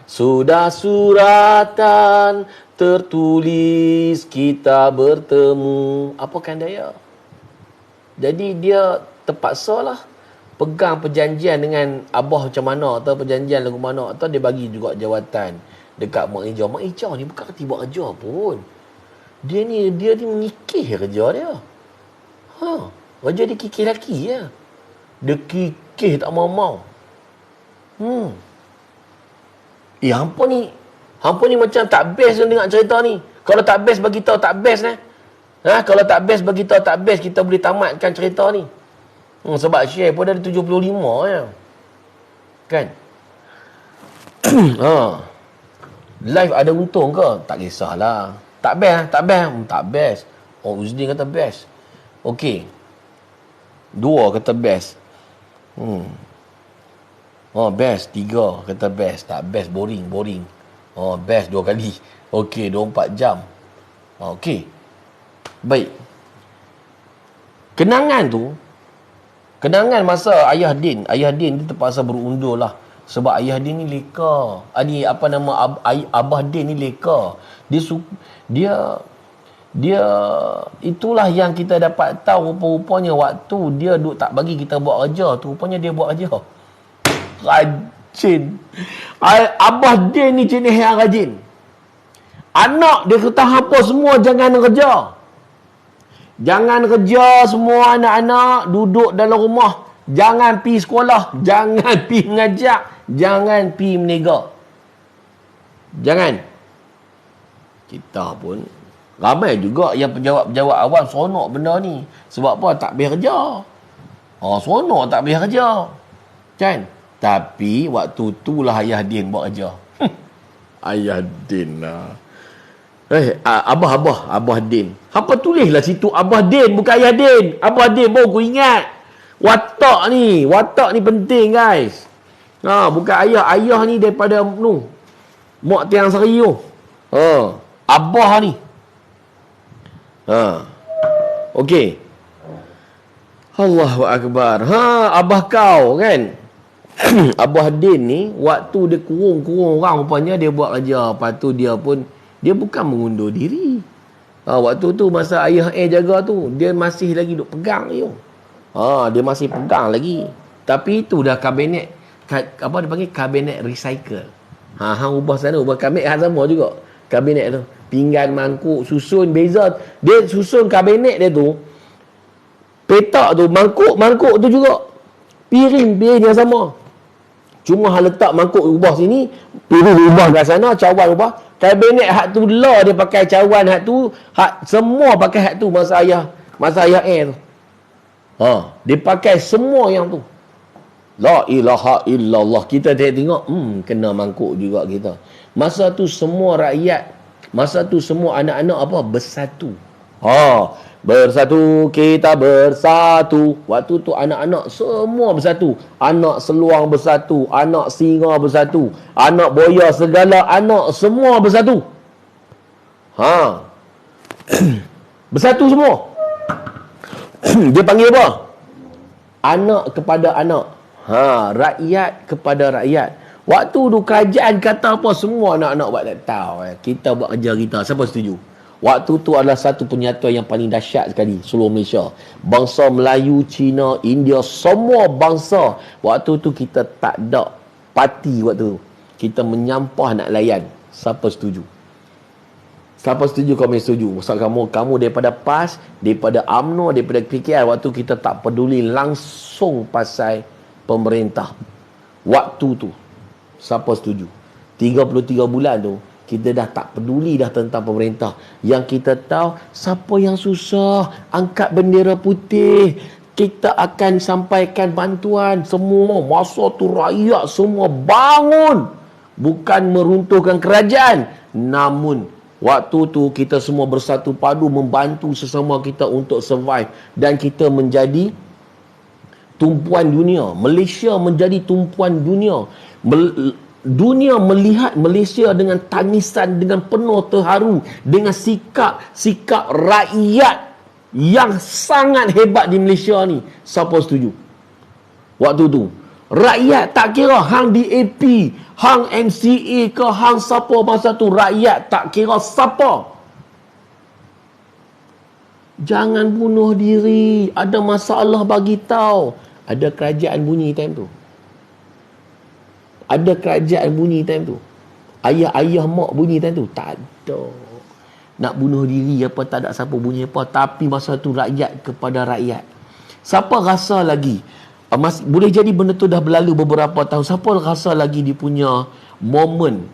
sudah suratan tertulis kita bertemu. Apakan daya? Jadi dia terpaksa lah pegang perjanjian dengan Abah macam mana, atau perjanjian lagu mana, atau dia bagi juga jawatan dekat Mak Hijau. Mak Hijau ni bukan kerti buat kerja pun. Dia ni mengikih kerja dia. Kerja dia kikih laki ya. Dia kikih tak mau-mau. Hampa ni macam tak best dengar cerita ni. Kalau tak best bagi tahu tak best nah. Kalau tak best bagi tahu tak best, kita boleh tamatkan cerita ni. Sebab share pun dah 75 ya. Kan? Live ada untung ke? Tak kisahlah. Tak best, tak best. Uzdin kata best. Okey. 2 kata best. Best 3 kata best. Tak best, boring. Best 2 kali. Okey, 24 jam. Okey. Baik. Kenangan masa Ayah Din dia terpaksa berundur lah. Sebab Ayah Din ni leka. Abah Din ni leka. Dia itulah yang kita dapat tahu rupa-rupanya waktu dia duk tak bagi kita buat kerja tu, rupanya dia buat kerja. Rajin. Abah Din ni jenis yang rajin. Anak dia kata apa semua jangan kerja. Jangan kerja semua anak-anak, duduk dalam rumah. Jangan pergi sekolah, jangan pergi mengajar, jangan pi menega. Jangan. Kita pun ramai juga yang pejabat-pejabat awam seronok benda ni. Sebab apa? Tak payah kerja. Seronok tak payah kerja. Kan? Tapi waktu tu lah Ayah Din buat kerja. Ayah Din lah. Abah Din. Apa tulislah situ Abah Din, bukan Ayah Din. Abah Din baru aku ingat. Watak ni penting guys. Bukan ayah ni daripada Mak Tiang Seri tu. Abah ni. Okey. Allahu Akbar. Abah kau kan. Abah Din ni waktu dia kurung orang rupanya dia buat kerja. Lepas tu dia bukan mengundur diri. Waktu tu masa ayah jaga tu, dia masih lagi duk pegang je. Dia masih pegang lagi. Tapi itu dah kabinet, apa dia panggil, kabinet recycle. Hang ubah sana, ubah kabinet sama juga. Kabinet tu, pinggan, mangkuk, susun beza. Dia susun kabinet dia tu, petak tu, mangkuk tu juga. Piring yang sama. Cuma hang letak mangkuk ubah sini, piring ubah kat sana, cawan ubah. Kabinet hak tu lah dia pakai cawan hak tu, semua pakai hak tu masa ayah tu. Dia pakai semua yang tu. La ilaha illallah. Kita tengok, kena mangkuk juga kita. Masa tu semua rakyat, masa tu semua anak-anak apa? Bersatu. Bersatu, kita bersatu. Waktu tu anak-anak semua bersatu. Anak seluang bersatu, anak singa bersatu, anak boya segala anak semua bersatu. Bersatu semua. Dia panggil apa? Anak kepada anak. Rakyat kepada rakyat. Waktu tu kerajaan kata apa, semua anak-anak buat tak tahu. Kita buat kerja kita. Siapa setuju? Waktu tu adalah satu penyatuan yang paling dahsyat sekali seluruh Malaysia. Bangsa Melayu, Cina, India, semua bangsa. Waktu tu kita tak ada parti waktu tu. Kita menyampah nak layan. Siapa setuju? Siapa setuju? Kami setuju. Maksud kamu daripada PAS, daripada UMNO, daripada PKR, waktu kita tak peduli langsung pasal pemerintah. Waktu tu. Siapa setuju? 33 bulan tu, kita dah tak peduli dah tentang pemerintah. Yang kita tahu, siapa yang susah, angkat bendera putih, kita akan sampaikan bantuan. Semua masa tu rakyat semua bangun. Bukan meruntuhkan kerajaan. Namun, waktu tu kita semua bersatu padu membantu sesama kita untuk survive. Dan kita menjadi tumpuan dunia. Malaysia menjadi tumpuan dunia. Dunia melihat Malaysia dengan tangisan, dengan penuh terharu, dengan sikap rakyat yang sangat hebat di Malaysia ni. Siapa setuju? Waktu tu rakyat tak kira hang DAP, hang MCA ke, hang siapa masa tu, rakyat tak kira siapa. Jangan bunuh diri, ada masalah bagi tahu. Ada kerajaan bunyi time tu. Ada kerajaan bunyi time tu. Ayah mak bunyi time tu. Tak ada. Nak bunuh diri apa, tak ada siapa bunyi apa. Tapi masa tu rakyat kepada rakyat. Siapa rasa lagi, boleh jadi benda tu dah berlalu beberapa tahun, siapa rasa lagi dia punya momen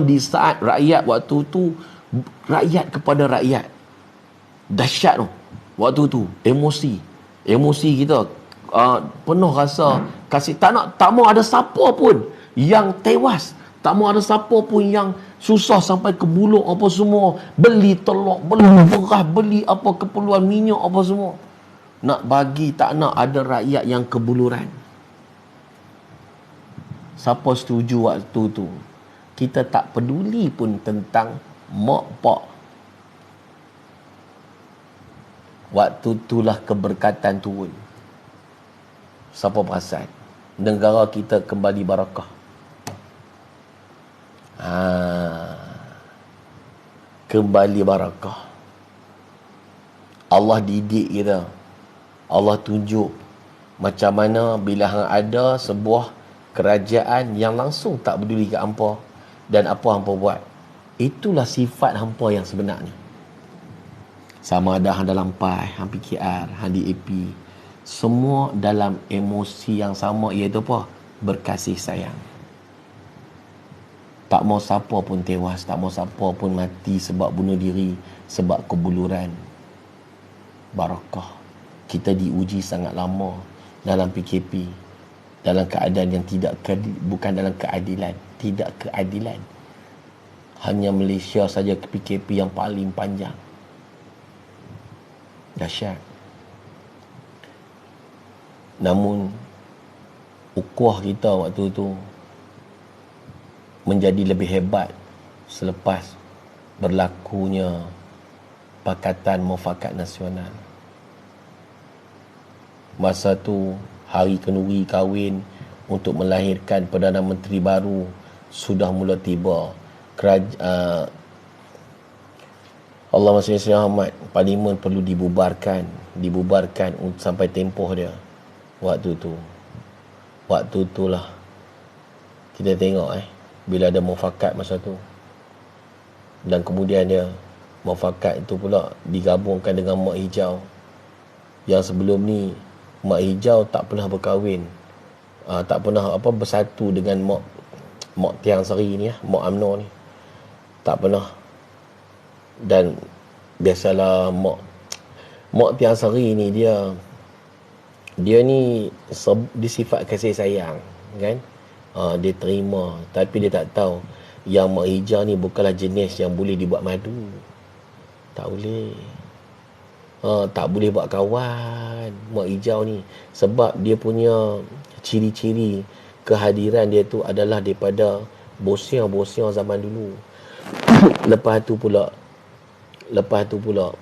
di saat rakyat waktu tu, rakyat kepada rakyat. Dahsyat tu. Waktu tu emosi kita penuh rasa kasih. Tak mau ada siapa pun yang tewas, tak mau ada siapa pun yang susah sampai ke buluk apa semua, beli telur, beli beras, beli apa keperluan minyak apa semua, nak bagi, tak nak ada rakyat yang kebuluran. Siapa setuju waktu tu? Kita tak peduli pun tentang mak pak. Waktu itulah keberkatan turun. Siapa perasan? Negara kita kembali barakah. Kembali barakah. Allah didik kita. Allah tunjuk macam mana bila hang ada sebuah kerajaan yang langsung tak peduli ke hampa dan apa hampa buat. Itulah sifat hampa yang sebenarnya. Sama ada hang dalam PAS, hang PKR, hang DAP, semua dalam emosi yang sama, iaitu apa? Berkasih sayang. Tak mau siapa pun tewas, tak mau siapa pun mati sebab bunuh diri, sebab kebuluran. Barakah. Kita diuji sangat lama dalam PKP, dalam keadaan yang bukan dalam keadilan, tidak keadilan. Hanya Malaysia saja PKP yang paling panjang. Dahsyat. Namun ukhuwah kita waktu itu menjadi lebih hebat selepas berlakunya Pakatan Mufakat Nasional. Masa tu hari kenduri kahwin untuk melahirkan Perdana Menteri baru sudah mula tiba. Allahumma salli ala Muhammad. Parlimen perlu dibubarkan sampai tempoh dia. Waktu itulah kita tengok bila ada mufakat masa tu, dan kemudian dia mufakat itu pula digabungkan dengan Mak Hijau, yang sebelum ni Mak Hijau tak pernah berkahwin, tak pernah bersatu dengan Mak Tiang Seri ni, Mak UMNO ni, tak pernah. Dan biasalah Mak Tiang Seri ni dia ni sifat kasih sayang kan. Dia terima, tapi dia tak tahu yang Mak Hijau ni bukanlah jenis yang boleh dibuat madu. Tak boleh. Tak boleh buat kawan Mak Hijau ni, sebab dia punya ciri-ciri kehadiran dia tu adalah daripada bosiang-bosiang zaman dulu. Lepas tu pula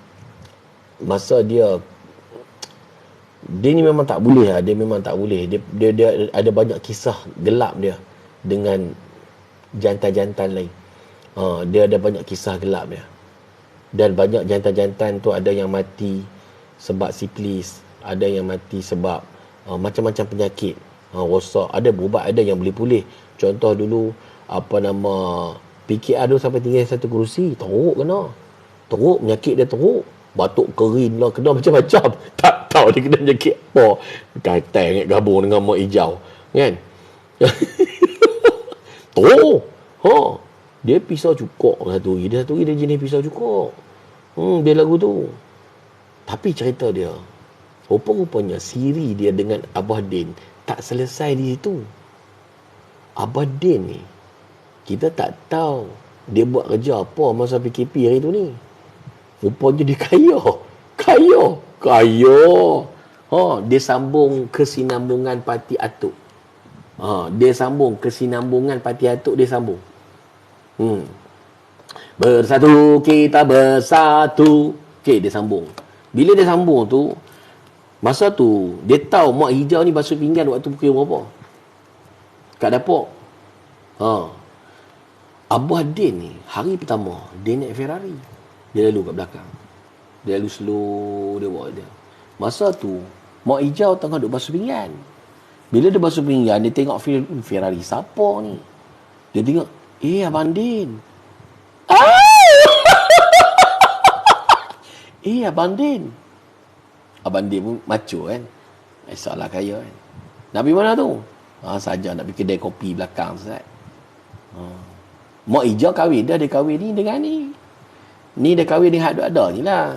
masa dia ni memang tak boleh lah. Dia memang tak boleh. Dia ada banyak kisah gelap dia dengan jantan-jantan lain. Dia ada banyak kisah gelap dia. Dan banyak jantan-jantan tu ada yang mati sebab sifilis, ada yang mati sebab macam-macam penyakit. Rosak, ada berubat, ada yang boleh pulih. Contoh dulu PKR tu sampai tinggal satu kerusi, teruk kena. Teruk, penyakit dia teruk. Batuk kering lah, kena macam-macam. Tak tahu dia kena penyakit apa. Kaitan ingat gabung dengan Mak Hijau kan. Teruk. Dia pisau cukup satu hari. Dia jenis pisau cukup. Dia lagu tu. Tapi cerita dia, rupa-rupanya siri dia dengan Abah Din tak selesai di situ. Abah Din ni, kita tak tahu dia buat kerja apa masa PKP hari tu ni. Rupanya dia kaya. Dia sambung kesinambungan Parti Atuk. Dia sambung kesinambungan Parti Atuk, dia sambung. Bersatu kita bersatu. Okey, dia sambung. Bila dia sambung tu, masa tu dia tahu Mak Hijau ni basuh pinggan waktu pukul berapa kat dapur. Abah Din ni hari pertama dia naik Ferrari, dia lalu kat belakang, dia lalu slow, dia bawa dia. Masa tu Mak Hijau tengah duk basuh pinggan. Bila dia basuh pinggan, dia tengok Ferrari siapa ni. Dia tengok, Abang Din. Abang Din. Abang Din pun macho kan. Salah kaya kan. Nak pergi mana tu? Saja nak pergi kedai kopi belakang Ustaz. Mak Hijau kahwin dah. Dia kahwin ni dengan ni. Ni dia kahwin dengan hak ada ni lah.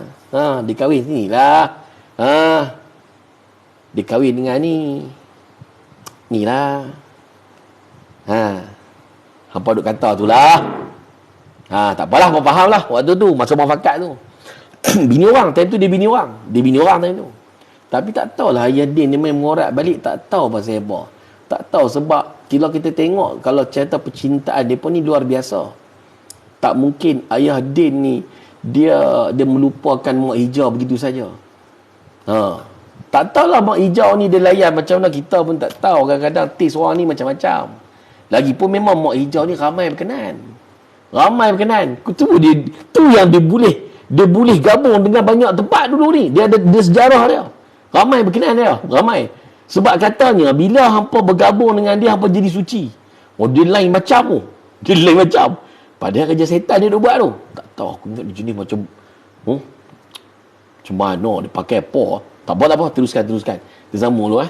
Dia kahwin ni lah. Dia kahwin dengan ni. Ni lah. Hampa duk kata tu lah. Tak apalah, hampa faham lah. Waktu tu, masa mufakat tu. Bini orang, time tu dia bini orang. Dia bini orang time tu. Tapi tak tahulah Ayah Din dia main mengorak balik. Tak tahu pasal apa. Tak tahu sebab kalau kita tengok, kalau cerita percintaan dia pun ni luar biasa. Tak mungkin Ayah Din ni dia melupakan Mak Hijau begitu saja. Tak tahulah Mak Hijau ni dia layan macam mana, kita pun tak tahu. Kadang-kadang taste orang ni macam-macam. Lagipun memang Mak Hijau ni ramai berkenan. Tu yang dia boleh gabung dengan banyak tempat dulu ni. Dia ada sejarah dia. Ramai berkenan dia. Ramai. Sebab katanya bila hampa bergabung dengan dia, hampa jadi suci. Dia lain macam tu. Padahal kerja setan dia buat tu. Tak tahu, aku ingat dia jenis macam macam mana dia pakai apa. Tak apa. Teruskan. Kita sambung dulu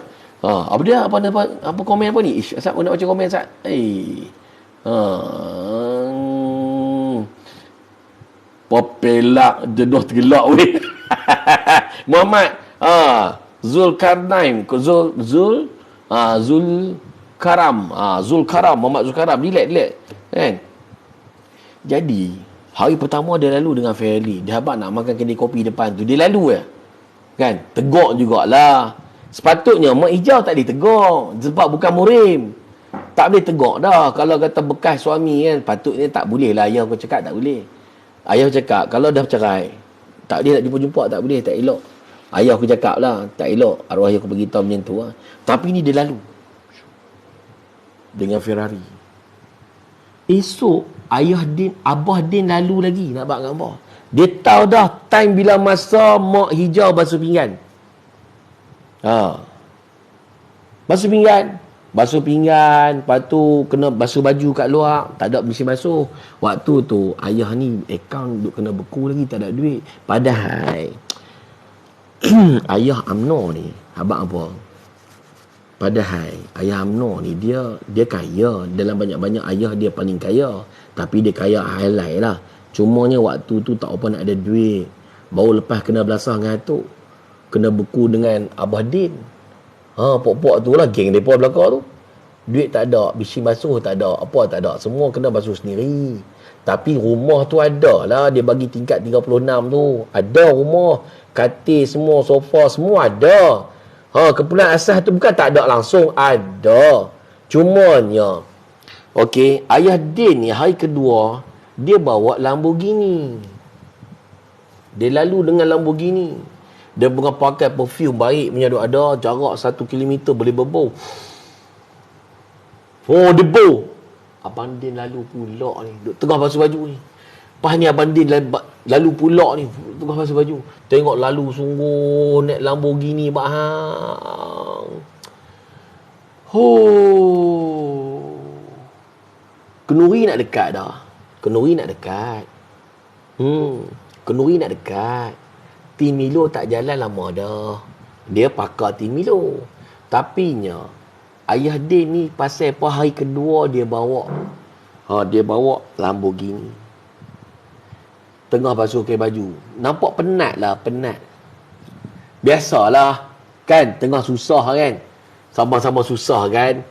apa dia? Apa komen apa ni? Asap nak baca komen Asap. Popelak jenuh tergelak weh. Muhammad Zulkarnain Zulkaram Muhammad Zulkaram, relax kan. Jadi hari pertama dia lalu dengan Fairly, dia habaq nak makan kedai kopi depan tu, dia lalu kan, tegur jugalah. Sepatutnya Mak Hijau tak ditegur sebab bukan murim, tak boleh tegur dah. Kalau kata bekas suami kan, patutnya tak boleh lah. Ayah aku cakap tak boleh. Ayah cakap kalau dah bercerai tak boleh nak jumpa-jumpa, tak boleh, tak elok. Ayah aku cakap lah, tak elok. Arwah ayah aku beritahu macam tu lah. Tapi ni dia lalu dengan Ferrari. Esok Abah Din lalu lagi nak buat gambar. Dia tahu dah time bila masa Mak Hijau basuh pinggan. Basuh pinggan, lepas tu kena basuh baju kat luar, tak ada mesin basuh. Waktu tu ayah ni akaun duk kena beku lagi, tak ada duit. Padahal ayah UMNO ni habaq apa? Padahal ayah UMNO ni dia kaya. Dalam banyak-banyak ayah dia paling kaya, tapi dia kaya highlight lah. Cumanya waktu tu tak apa nak ada duit. Baru lepas kena belasah dengan atuk, kena beku dengan Abah Din. Pok-pok tu lah geng mereka belakang tu. Duit tak ada, bisi basuh tak ada, apa tak ada, semua kena basuh sendiri. Tapi rumah tu ada lah, dia bagi tingkat 36 tu. Ada rumah, katil semua, sofa semua ada. Keperluan asas tu bukan tak ada langsung, ada. Cumanya okey, ayah Din ni hari kedua dia bawa Lamborghini. Dia lalu dengan Lamborghini. Dia pakai perfume baik punya, ada jarak 1 kilometer boleh berbau. Dia bau. Abang Din lalu pula ni, duk tengah basuh baju ni. Lepas ni Abang Din lalu pula ni, tengah basuh baju. Tengok lalu sungguh naik Lamborghini bahang. Kenuri nak dekat dah. Kenuri nak dekat. Tim Milo tak jalan lama dah. Dia pakar Tim Milo. Tapi nya ayah Din ni pasal apa hari kedua dia bawa Lamborghini. Tengah basuh ke baju. Nampak penat. Biasalah kan, tengah susah kan. Sama-sama susah kan.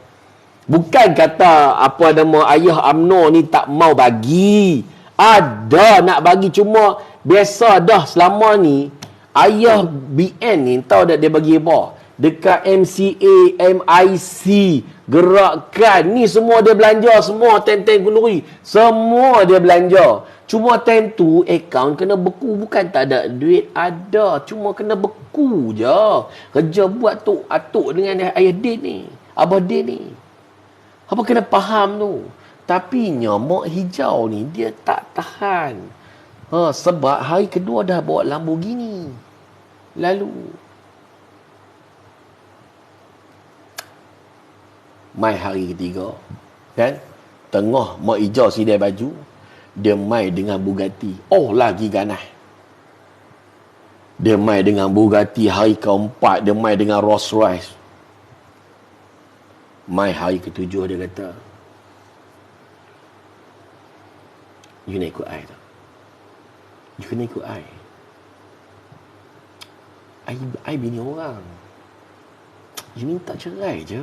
Bukan kata apa nama ayah UMNO ni tak mau bagi. Ada nak bagi, cuma biasa dah selama ni ayah BN ni tahu tak dia bagi apa? Dekat MCA, MIC, gerakan ni semua dia belanja, semua ten-ten kenduri, semua dia belanja. Cuma time tu akaun kena beku, bukan tak ada duit, ada, cuma kena beku je. Kerja buat tu atuk dengan ayah Din ni, Abah Din ni. Apa kena faham tu. Tapi nya Mak Hijau ni dia tak tahan. Sebab hari kedua dah bawa Lamborghini. Lalu mai hari ketiga kan, tengah Mak Hijau sidai baju, dia mai dengan Bugatti. Lagi ganas. Dia mai dengan Bugatti. Hari keempat dia mai dengan Rolls Royce. Mai hari ketujuh dia kata, you nak ikut I tak? You kena ikut I. I bini orang. You minta cerai je.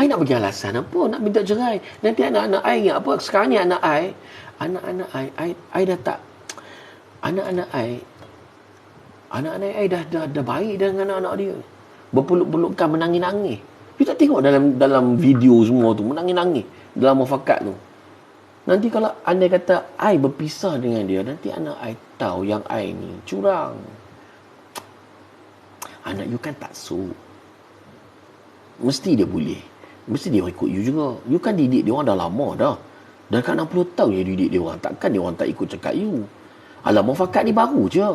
I nak bagi alasan apa nak minta cerai? Nanti anak-anak I ingat apa? Sekarang ni anak I dah tak. Anak-anak I dah baik dengan anak-anak dia. Berpeluk-pelukan, menangis-nangis. You tak tengok dalam video semua tu, menangis-nangis dalam mufakat tu. Nanti kalau anda kata I berpisah dengan dia, nanti anak I tahu yang I ni curang. Anak you kan tak suka. Mesti dia boleh. Mesti dia ikut you juga. You kan didik dia orang dah lama dah. Dah kan 60 tahun you didik dia orang. Takkan dia orang tak ikut cakap you. Alah, mufakat ni baru je.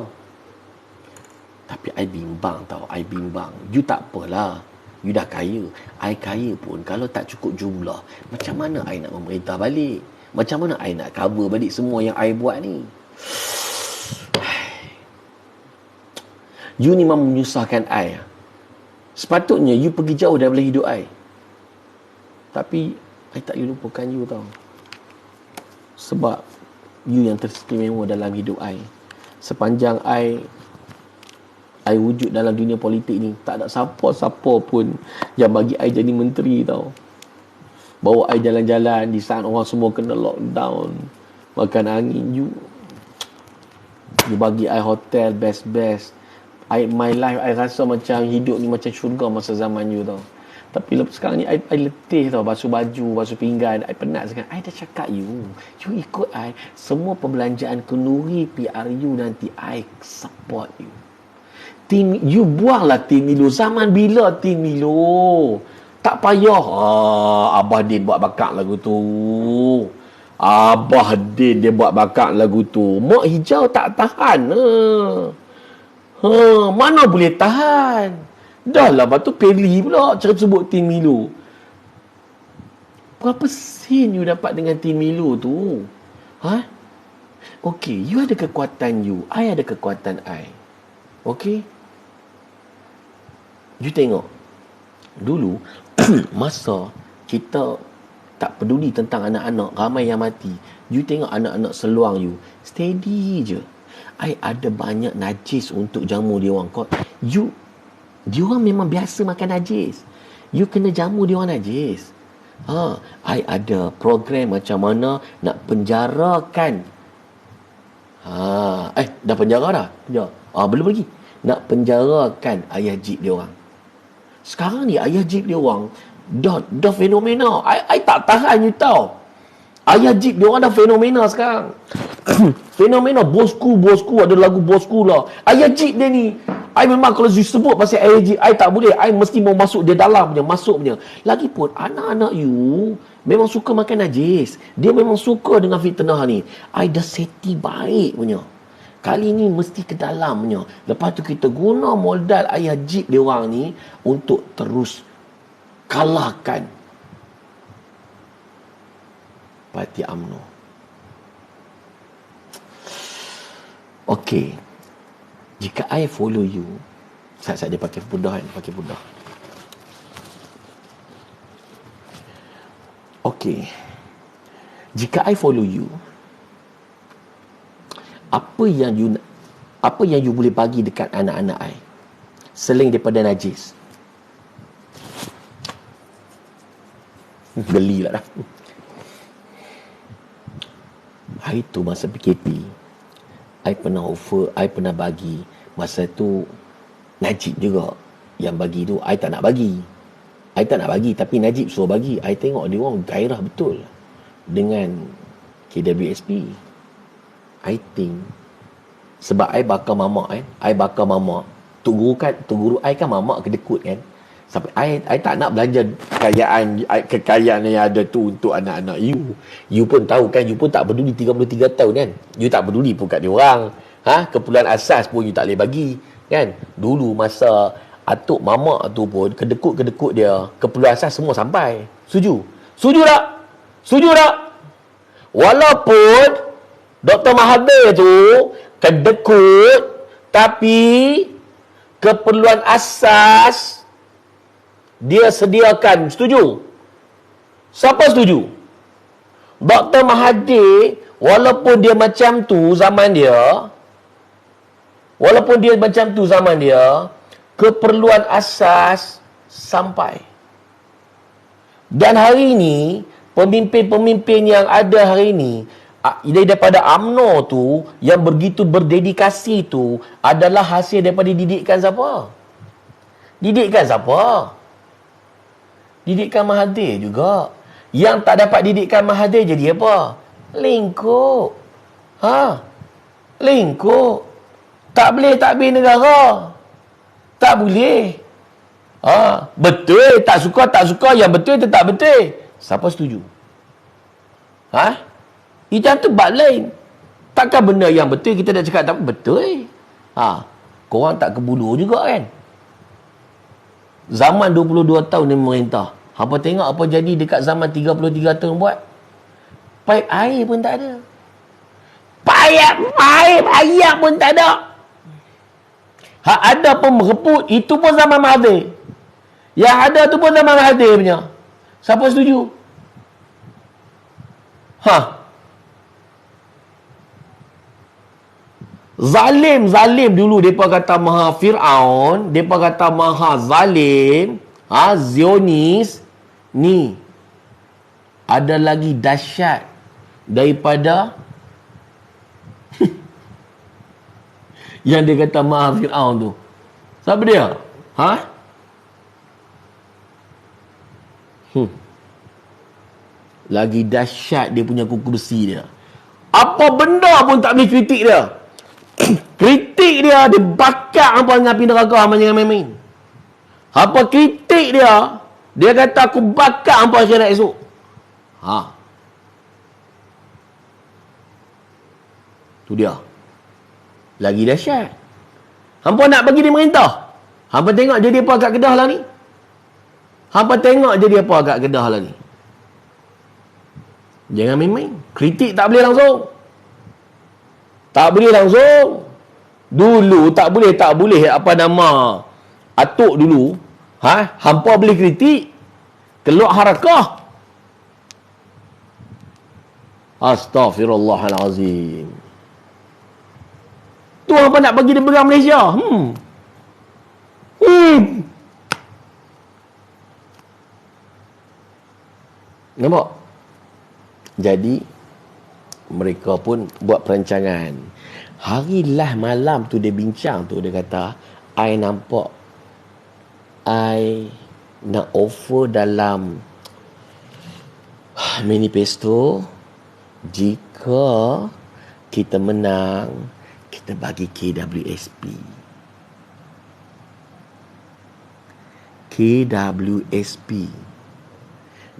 Tapi I bimbang tau. I bimbang. You tak apalah. You dah kaya. I kaya pun kalau tak cukup jumlah, macam mana I nak memerintah balik? Macam mana I nak cover balik semua yang I buat ni? You ni memang menyusahkan I. Sepatutnya you pergi jauh daripada hidup I. Tapi I tak lupakan you tau. Sebab You yang teristimewa dalam hidup I. Sepanjang I wujud dalam dunia politik ni, tak ada siapa-siapa pun yang bagi I jadi menteri tau. Bawa I jalan-jalan di saat orang semua kena lockdown, makan angin. You bagi I hotel best-best. My life, I rasa macam hidup ni macam syurga masa zaman you tau. Tapi lepas sekarang ni I letih tau, basuh baju, basuh pinggan. I penat sangat. I dah cakap you ikut I. Semua perbelanjaan kenduri PRU nanti I support you. You buanglah Tin Milo. Zaman bila Tin Milo? Tak payah. Abah Din buat bakar lagu tu. Abah Din dia buat bakar lagu tu. Mak hijau tak tahan. Mana boleh tahan? Dah lah, lepas tu Peli pula cakap sebut Tin Milo. Berapa sen you dapat dengan Tin Milo tu? Okay, you ada kekuatan you, I ada kekuatan I. Okay? You tengok, dulu masa kita tak peduli tentang anak-anak, ramai yang mati. You tengok anak-anak seluang you, steady je. I ada banyak najis untuk jamu dia orang. Dia orang memang biasa makan najis. You kena jamu dia orang najis. I ada program macam mana nak penjarakan. Dah penjara dah? Belum lagi. Nak penjarakan ayah jeep dia orang. Sekarang ni ayah jeep dia orang dah fenomena. I tak tahan you tahu. Ayah jeep dia orang dah fenomena sekarang. Fenomena bosku ada lagu bosku lah. Ayah jeep dia ni, I memang kalau you sebut pasal ayah jeep, I tak boleh. I mesti mau masuk dia dalam punya, masuk punya. Lagipun anak-anak you memang suka makan najis. Dia memang suka dengan fitnah ni. I dah seti baik punya. Kali ni mesti ke dalam punya. Lepas tu kita guna modal ayah jeep dia orang ni untuk terus kalahkan Parti UMNO. Okey. Jika I follow you, saat-saat dia pakai budah kan, pakai budah. Okey. Jika I follow you, apa yang you boleh bagi dekat anak-anak I selain daripada najis? Gelilah dah. Hari tu masa PKP, I pernah offer, I pernah bagi. Masa tu Najib juga yang bagi tu. I tak nak bagi, tapi Najib suruh bagi. I tengok dia orang gairah betul dengan KWSP. I think sebab I bakar mamak kan, I bakar mamak. Tok guru I kan mamak kedekut kan. Sampai I tak nak belanja kekayaan yang ada tu untuk anak-anak you. You pun tahu kan, you pun tak peduli 33 tahun kan. You tak peduli pun kat dia orang. Keperluan asas pun you tak boleh bagi kan. Dulu masa atuk mamak tu pun kedekut dia, keperluan asas semua sampai. Setuju tak? Walaupun Dr. Mahathir tu kedekut, tapi keperluan asas dia sediakan. Setuju? Siapa setuju? Dr. Mahathir, walaupun dia macam tu zaman dia, keperluan asas sampai. Dan hari ini, pemimpin-pemimpin yang ada hari ini, daripada UMNO tu, yang begitu berdedikasi tu, adalah hasil daripada didikan siapa? Didikan Mahathir juga. Yang tak dapat didikan Mahathir jadi apa? Lingkup. Lingkup. Tak boleh takbir negara. Tak boleh. Betul, tak suka, yang betul tetap betul. Siapa setuju? Itu bab lain. Takkan benda yang betul kita dah cakap tak betul. Korang tak kebulu juga kan? Zaman 22 tahun dia memerintah. Apa tengok apa jadi dekat zaman 33 tahun buat? Paip air pun tak ada. Paip air pun tak ada. Ada pun merebut, itu pun zaman Mahathir. Yang ada tu pun zaman Mahathir punya. Siapa setuju? Zalim dulu depa kata maha Firaun, depa kata maha zalim, Zionis ni ada lagi dahsyat daripada yang dia kata maha Firaun tu. Siapa dia? Lagi dahsyat dia punya kuku besi dia. Apa benda pun tak boleh kritik dia. Kritik dia bakar apa dengan api neraka hamba jangan main-main. Apa kritik dia, dia kata aku bakar hamba akhirat esok. Tu dia. Lagi dahsyat. Hampa nak bagi dia merintah. Hampa tengok jadi apa kat Kedah lah ni. Hampa tengok jadi apa kat Kedah lah ni. Jangan main-main. Kritik tak boleh langsung. Tak boleh langsung. Dulu tak boleh apa nama atuk dulu. Hampa boleh kritik. Keluar harakah. Astaghfirullahalazim. Tu hampa nak bagi dia berang Malaysia. Nampak? Jadi mereka pun buat perancangan. Hari lah malam tu dia bincang tu, dia kata, I nampak I nak offer dalam manifesto, jika kita menang, kita bagi KWSP.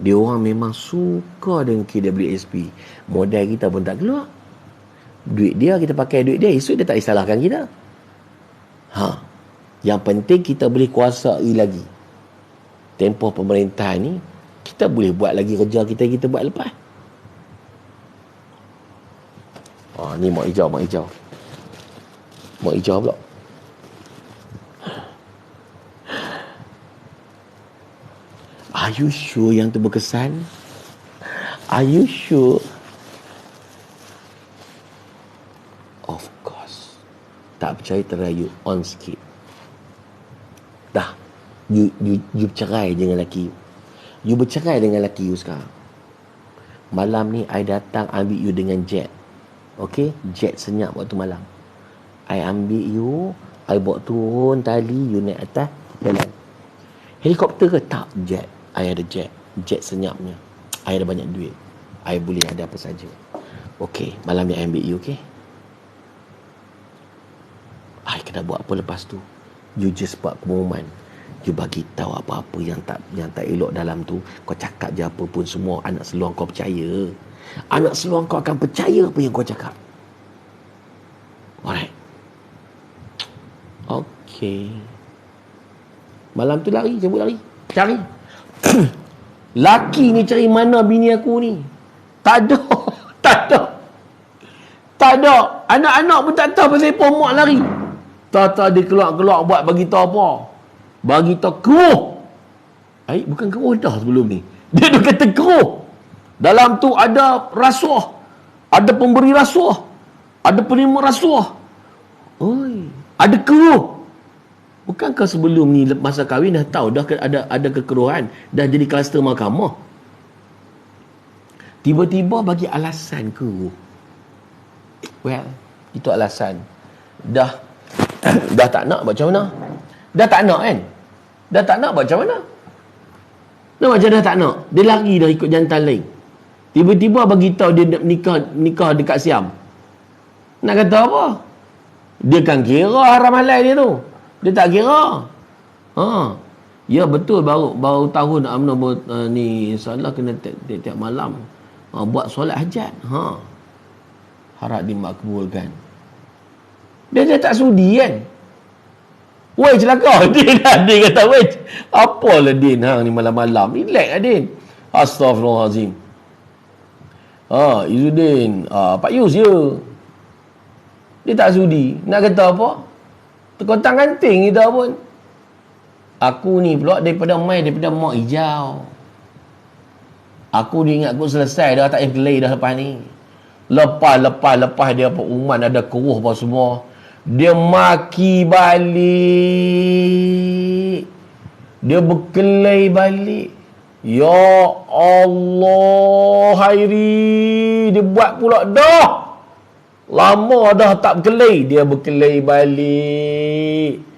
Dia orang memang suka dengan KWSP. Modal kita pun tak keluar. Duit dia, kita pakai duit dia. Esok dia tak salahkan kita. Yang penting kita boleh kuasai lagi. Tempoh pemerintahan ni, kita boleh buat lagi kerja kita buat lepas. Ni mak hijau. Mak hijau pula. Are you sure yang tu berkesan? Are you sure? Of course. Tak percaya terayu on sikit. Dah. You bercerai dengan lelaki you. You bercerai dengan lelaki you sekarang. Malam ni I datang ambil you dengan jet. Okay? Jet senyap waktu malam. I ambil you, I bawa turun tali, you naik atas, jalan. Helikopter ke? Tak, jet. I ada jet. Jet senyapnya. I ada banyak duit. I boleh ada apa saja. Okay, malam ni I ambil you, okay? I kena buat apa lepas tu? You just buat pengumuman. You bagi tahu apa-apa yang tak elok dalam tu. Kau cakap je apa pun, semua anak seluar kau percaya. Anak seluar kau akan percaya apa yang kau cakap. Alright. Okay. Malam tu lari, cabut lari. Cari. Laki ni cari mana bini aku ni? Tak ada. Anak-anak pun tak tahu pasal apa, mak lari. Tak dia keluar buat bagi tahu apa? Bagi tahu keruh. Bukan keruh dah sebelum ni. Dia kata keruh. Dalam tu ada rasuah. Ada pemberi rasuah. Ada penerima rasuah. Ada keruh. Bukankah sebelum ni masa kahwin dah tahu dah ada kekeruhan, dah jadi kluster mahkamah. Tiba-tiba bagi alasan keruh. Well, itu alasan. Dah tak nak buat macam mana? Dah tak nak kan? Dah tak nak buat macam mana? Macam dah tak nak. Dia lari dah ikut jantan lain. Tiba-tiba bagi tahu dia nikah dekat Siam. Nak kata apa? Dia kan kira haram halal dia tu. Dia tak kira. Ya betul, baru tahun UMNO ni salah kena tiap malam buat solat hajat. Harap dimakbulkan. Dia tak sudi kan? Woi celaka Din. Dia kata woi apalah Din ni malam-malam. Relax lah Din. Astaghfirullahalazim. Izzuddin Pak Yus je. Dia tak sudi. Nak kata apa? Terkotang kanting kita pun. Aku ni pula daripada mak hijau. Aku ni ingat aku selesai dah, tak payah delay dah lepas ni. Lepas dia pengumuman ada keruh apa semua. Dia maki balik. Dia berkelahi balik. Ya Allah, Hairi. Dia buat pula dah. Lama dah tak berkelahi. Dia berkelahi balik.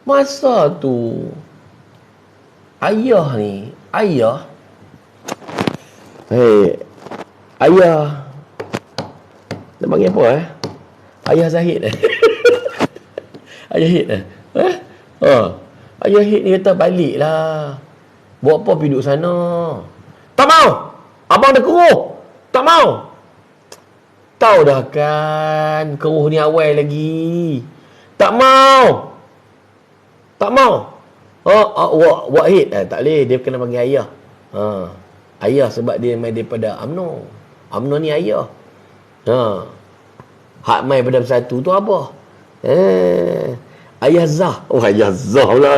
Masa tu, ayah, ayah, nak panggil apa Ayah Zahid Ayah Hid Ayah Hid ni kata balik lah. Buat apa pergi duduk sana? Tak mau. Abang dah keruh. Tak mau. Tahu dah kan, keruh ni awal lagi. Tak mau. Tak mau. Wak Hid tak boleh. Dia kena panggil ayah. Ayah sebab dia main daripada UMNO. UMNO ni ayah. Hak main pada bersatu tu apa? Ayah Zah. Oh, Ayah Zah pula.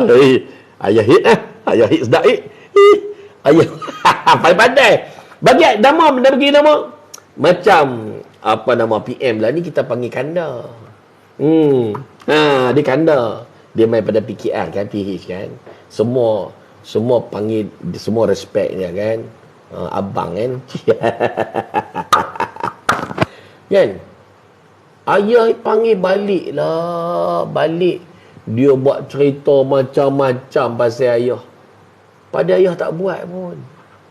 Ayah Hid Ayah Hid sedap Ayah paling pandai. Bagi nama, dah bagi nama. Macam apa nama PM lah ni kita panggil Kanda. Dia Kanda. Dia main pada PKR kan, PH kan. Semua panggil, semua respect dia kan. Abang kan. Kan? Ayah panggil balik lah. Balik. Dia buat cerita macam-macam pasal ayah. Pada ayah tak buat pun.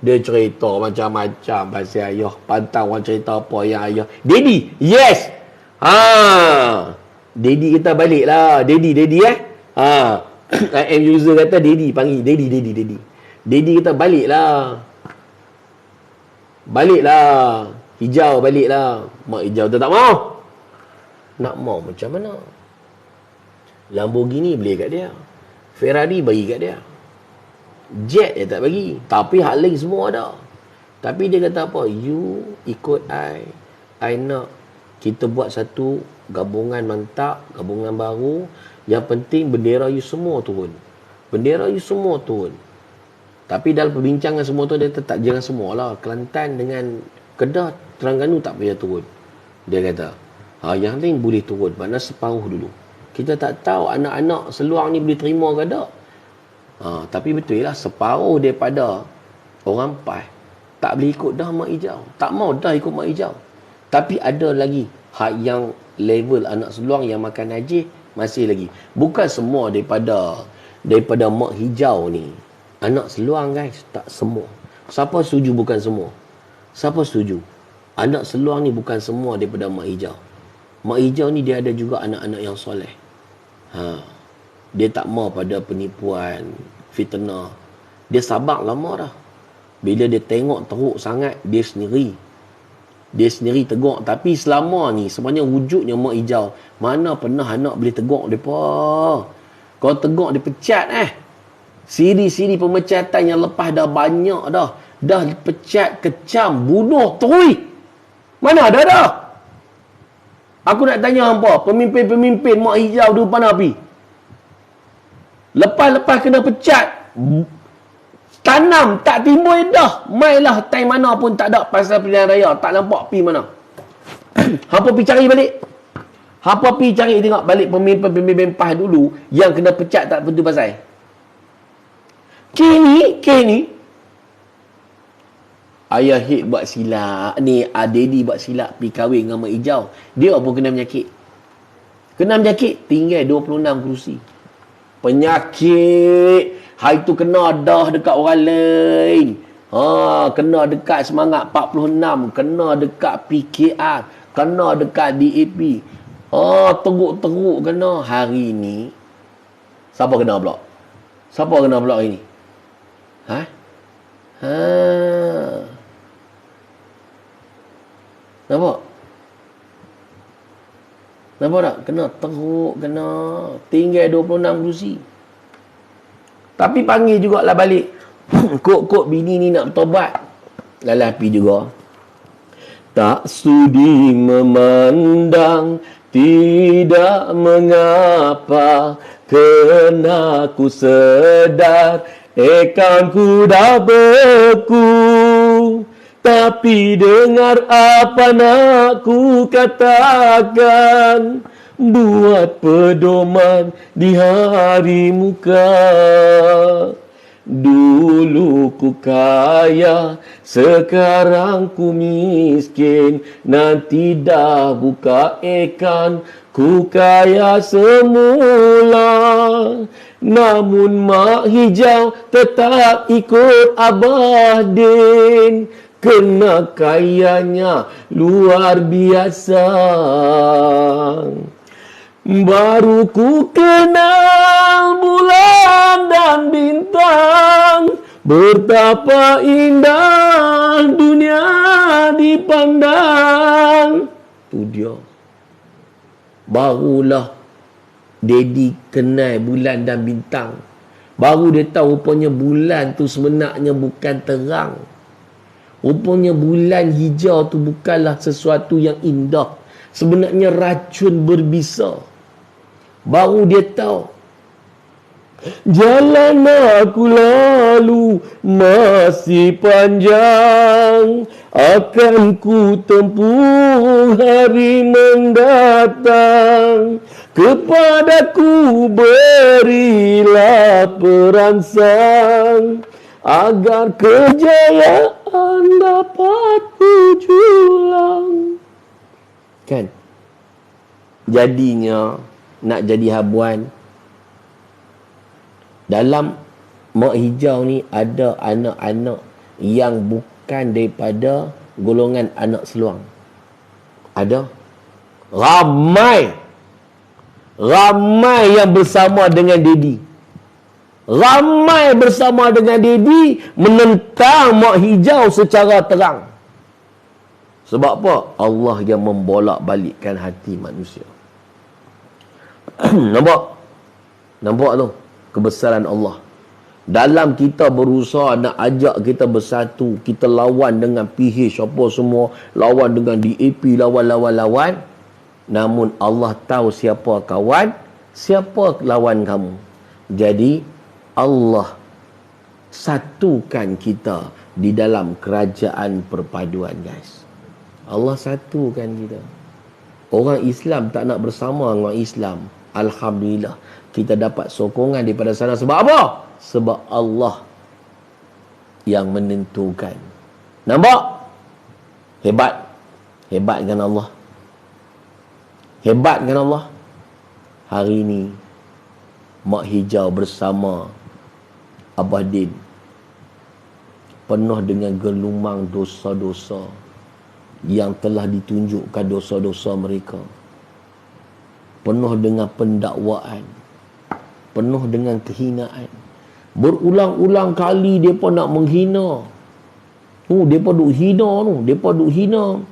Dia cerita macam-macam pasal ayah. Pantang orang cerita apa yang ayah. Daddy. Yes. Daddy kita balik lah. Daddy IM user kata Daddy. Panggil Daddy. Daddy kita balik lah. Hijau balik lah. Mak hijau tu tak mau. Nak mau macam mana? Lamborghini beli kat dia. Ferrari bagi kat dia. Jet dia tak bagi. Tapi hak lain semua ada. Tapi dia kata apa? You ikut I nak kita buat satu gabungan mantap, gabungan baru. Yang penting bendera you semua turun. Tapi dalam perbincangan semua tu dia tetap jangan semualah. Kelantan dengan Kedah, Terengganu tak payah turun. Dia kata, yang lain boleh turun. Mana separuh dulu. Kita tak tahu anak-anak seluar ni boleh terima ke tak. Tapi betul lah, separuh daripada orang PAS tak boleh ikut dah mak hijau. Tak mau dah ikut mak hijau. Tapi ada lagi hak yang level anak seluar yang makan najis masih lagi. Bukan semua daripada mak hijau ni anak seluar guys. Tak semua. Siapa setuju bukan semua? Siapa setuju? Anak seluar ni bukan semua daripada mak hijau. Mak hijau ni dia ada juga anak-anak yang soleh. Dia tak mau pada penipuan, fitnah. Dia sabar lama dah. Bila dia tengok teruk sangat, dia sendiri tegur. Tapi selama ni sebenarnya wujudnya mak hijau, mana pernah anak boleh tegur mereka. Kau tegur dia pecat Siri-siri pemecatan yang lepas dah banyak dah. Dah pecat, kecam, bunuh, terui. Mana ada dah? Aku nak tanya hampa, pemimpin-pemimpin mak hijau di depan api. Lepas kena pecat, tanam tak timbul dah. Mailah time mana pun tak ada pasal pilihan raya, tak nampak pi mana. Hampa pi cari balik. Hampa pi cari tengok balik pemimpin-pemimpin PAS dulu yang kena pecat tak tentu pasal. Kini Ayah Hid buat silap. Ni Daddy buat silap pergi kahwin dengan mak hijau. Dia pun kena penyakit. Tinggal 26 kerusi. Penyakit. Hari tu kena dah dekat orang lain. Kena dekat Semangat 46. Kena dekat PKR. Kena dekat DAP. Teruk-teruk kena. Hari ni siapa kena pula? Hari ni? Nampak tak? Kena teruk, kena. Tinggal 26 kerusi. Tapi panggil jugalah balik. Kok bini ni nak bertobat. Lalapi juga. Tak sudi memandang, tidak mengapa, kerana ku sedar ikanku dah beku. Tapi dengar apa nak ku katakan, buat pedoman di hari muka. Dulu ku kaya, sekarang ku miskin, nanti dah buka ikan, ku kaya semula. Namun mak hijau tetap ikut Abah Din, kena kayanya luar biasa. Baru ku kenal bulan dan bintang, betapa indah dunia dipandang. Tu dia. Barulah Daddy kenal bulan dan bintang. Baru dia tahu rupanya bulan tu sebenarnya bukan terang. Rupanya bulan hijau tu bukanlah sesuatu yang indah. Sebenarnya racun berbisa. Baru dia tahu. Jalan aku lalu masih panjang, akan ku tempuh hari mendatang. Kepadaku berilah perangsang, agar kejayaan dapat ku julang. Kan? Jadinya nak jadi habuan, dalam mak hijau ni ada anak-anak yang bukan daripada golongan anak seluang. Ada ramai yang bersama dengan Daddy. Ramai bersama dengan Daddy menentang mak hijau secara terang. Sebab apa? Allah yang membolak-balikkan hati manusia. Nampak tu kebesaran Allah. Dalam kita berusaha nak ajak kita bersatu, kita lawan dengan PH apa semua, lawan dengan DAP, lawan. Namun Allah tahu siapa kawan, siapa lawan kamu. Jadi Allah satukan kita di dalam kerajaan perpaduan, guys. Allah satukan kita. Orang Islam tak nak bersama dengan Islam. Alhamdulillah, kita dapat sokongan daripada sana. Sebab apa? Sebab Allah yang menentukan. Nampak? Hebat. Hebat kan Allah? Hebat kan Allah? Hari ini mak hijau bersama Abah Din penuh dengan gelumang dosa-dosa yang telah ditunjukkan dosa-dosa mereka. Penuh dengan pendakwaan, penuh dengan kehinaan. Berulang-ulang kali mereka nak menghina. Mereka duk hina tu. Mereka duk hina.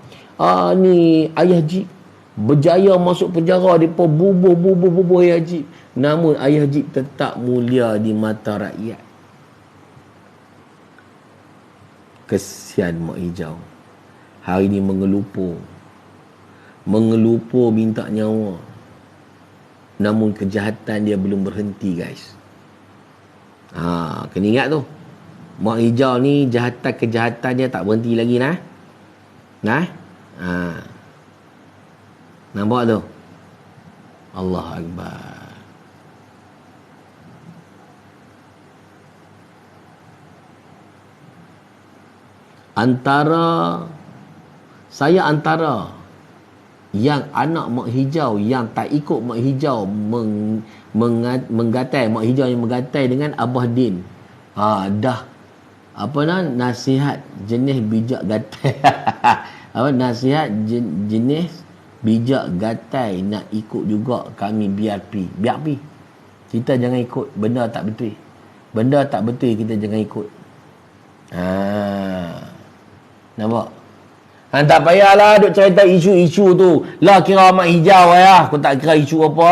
Ni Ayah Jib. Berjaya masuk penjara. Mereka bubuh Ayah Jib. Namun Ayah Jib tetap mulia di mata rakyat. Kesian mak hijau. Hari ni mengelupur minta nyawa. Namun kejahatan dia belum berhenti, guys. Kena ingat tu. Mak hijau ni kejahatan dia tak berhenti lagi nah. Nampak tu? Allah Akbar. Antara yang anak mak hijau yang tak ikut mak hijau menggatai, mak hijau yang menggatai dengan Abah Din. Dah nasihat jenis bijak gatai. Nasihat jenis bijak gatai nak ikut juga kami BRP. Kita jangan ikut benda tak betul. Benda tak betul kita jangan ikut. Nampak? Tak payahlah duk cerita isu-isu tu. Lah kira mak hijau Aku tak kira isu apa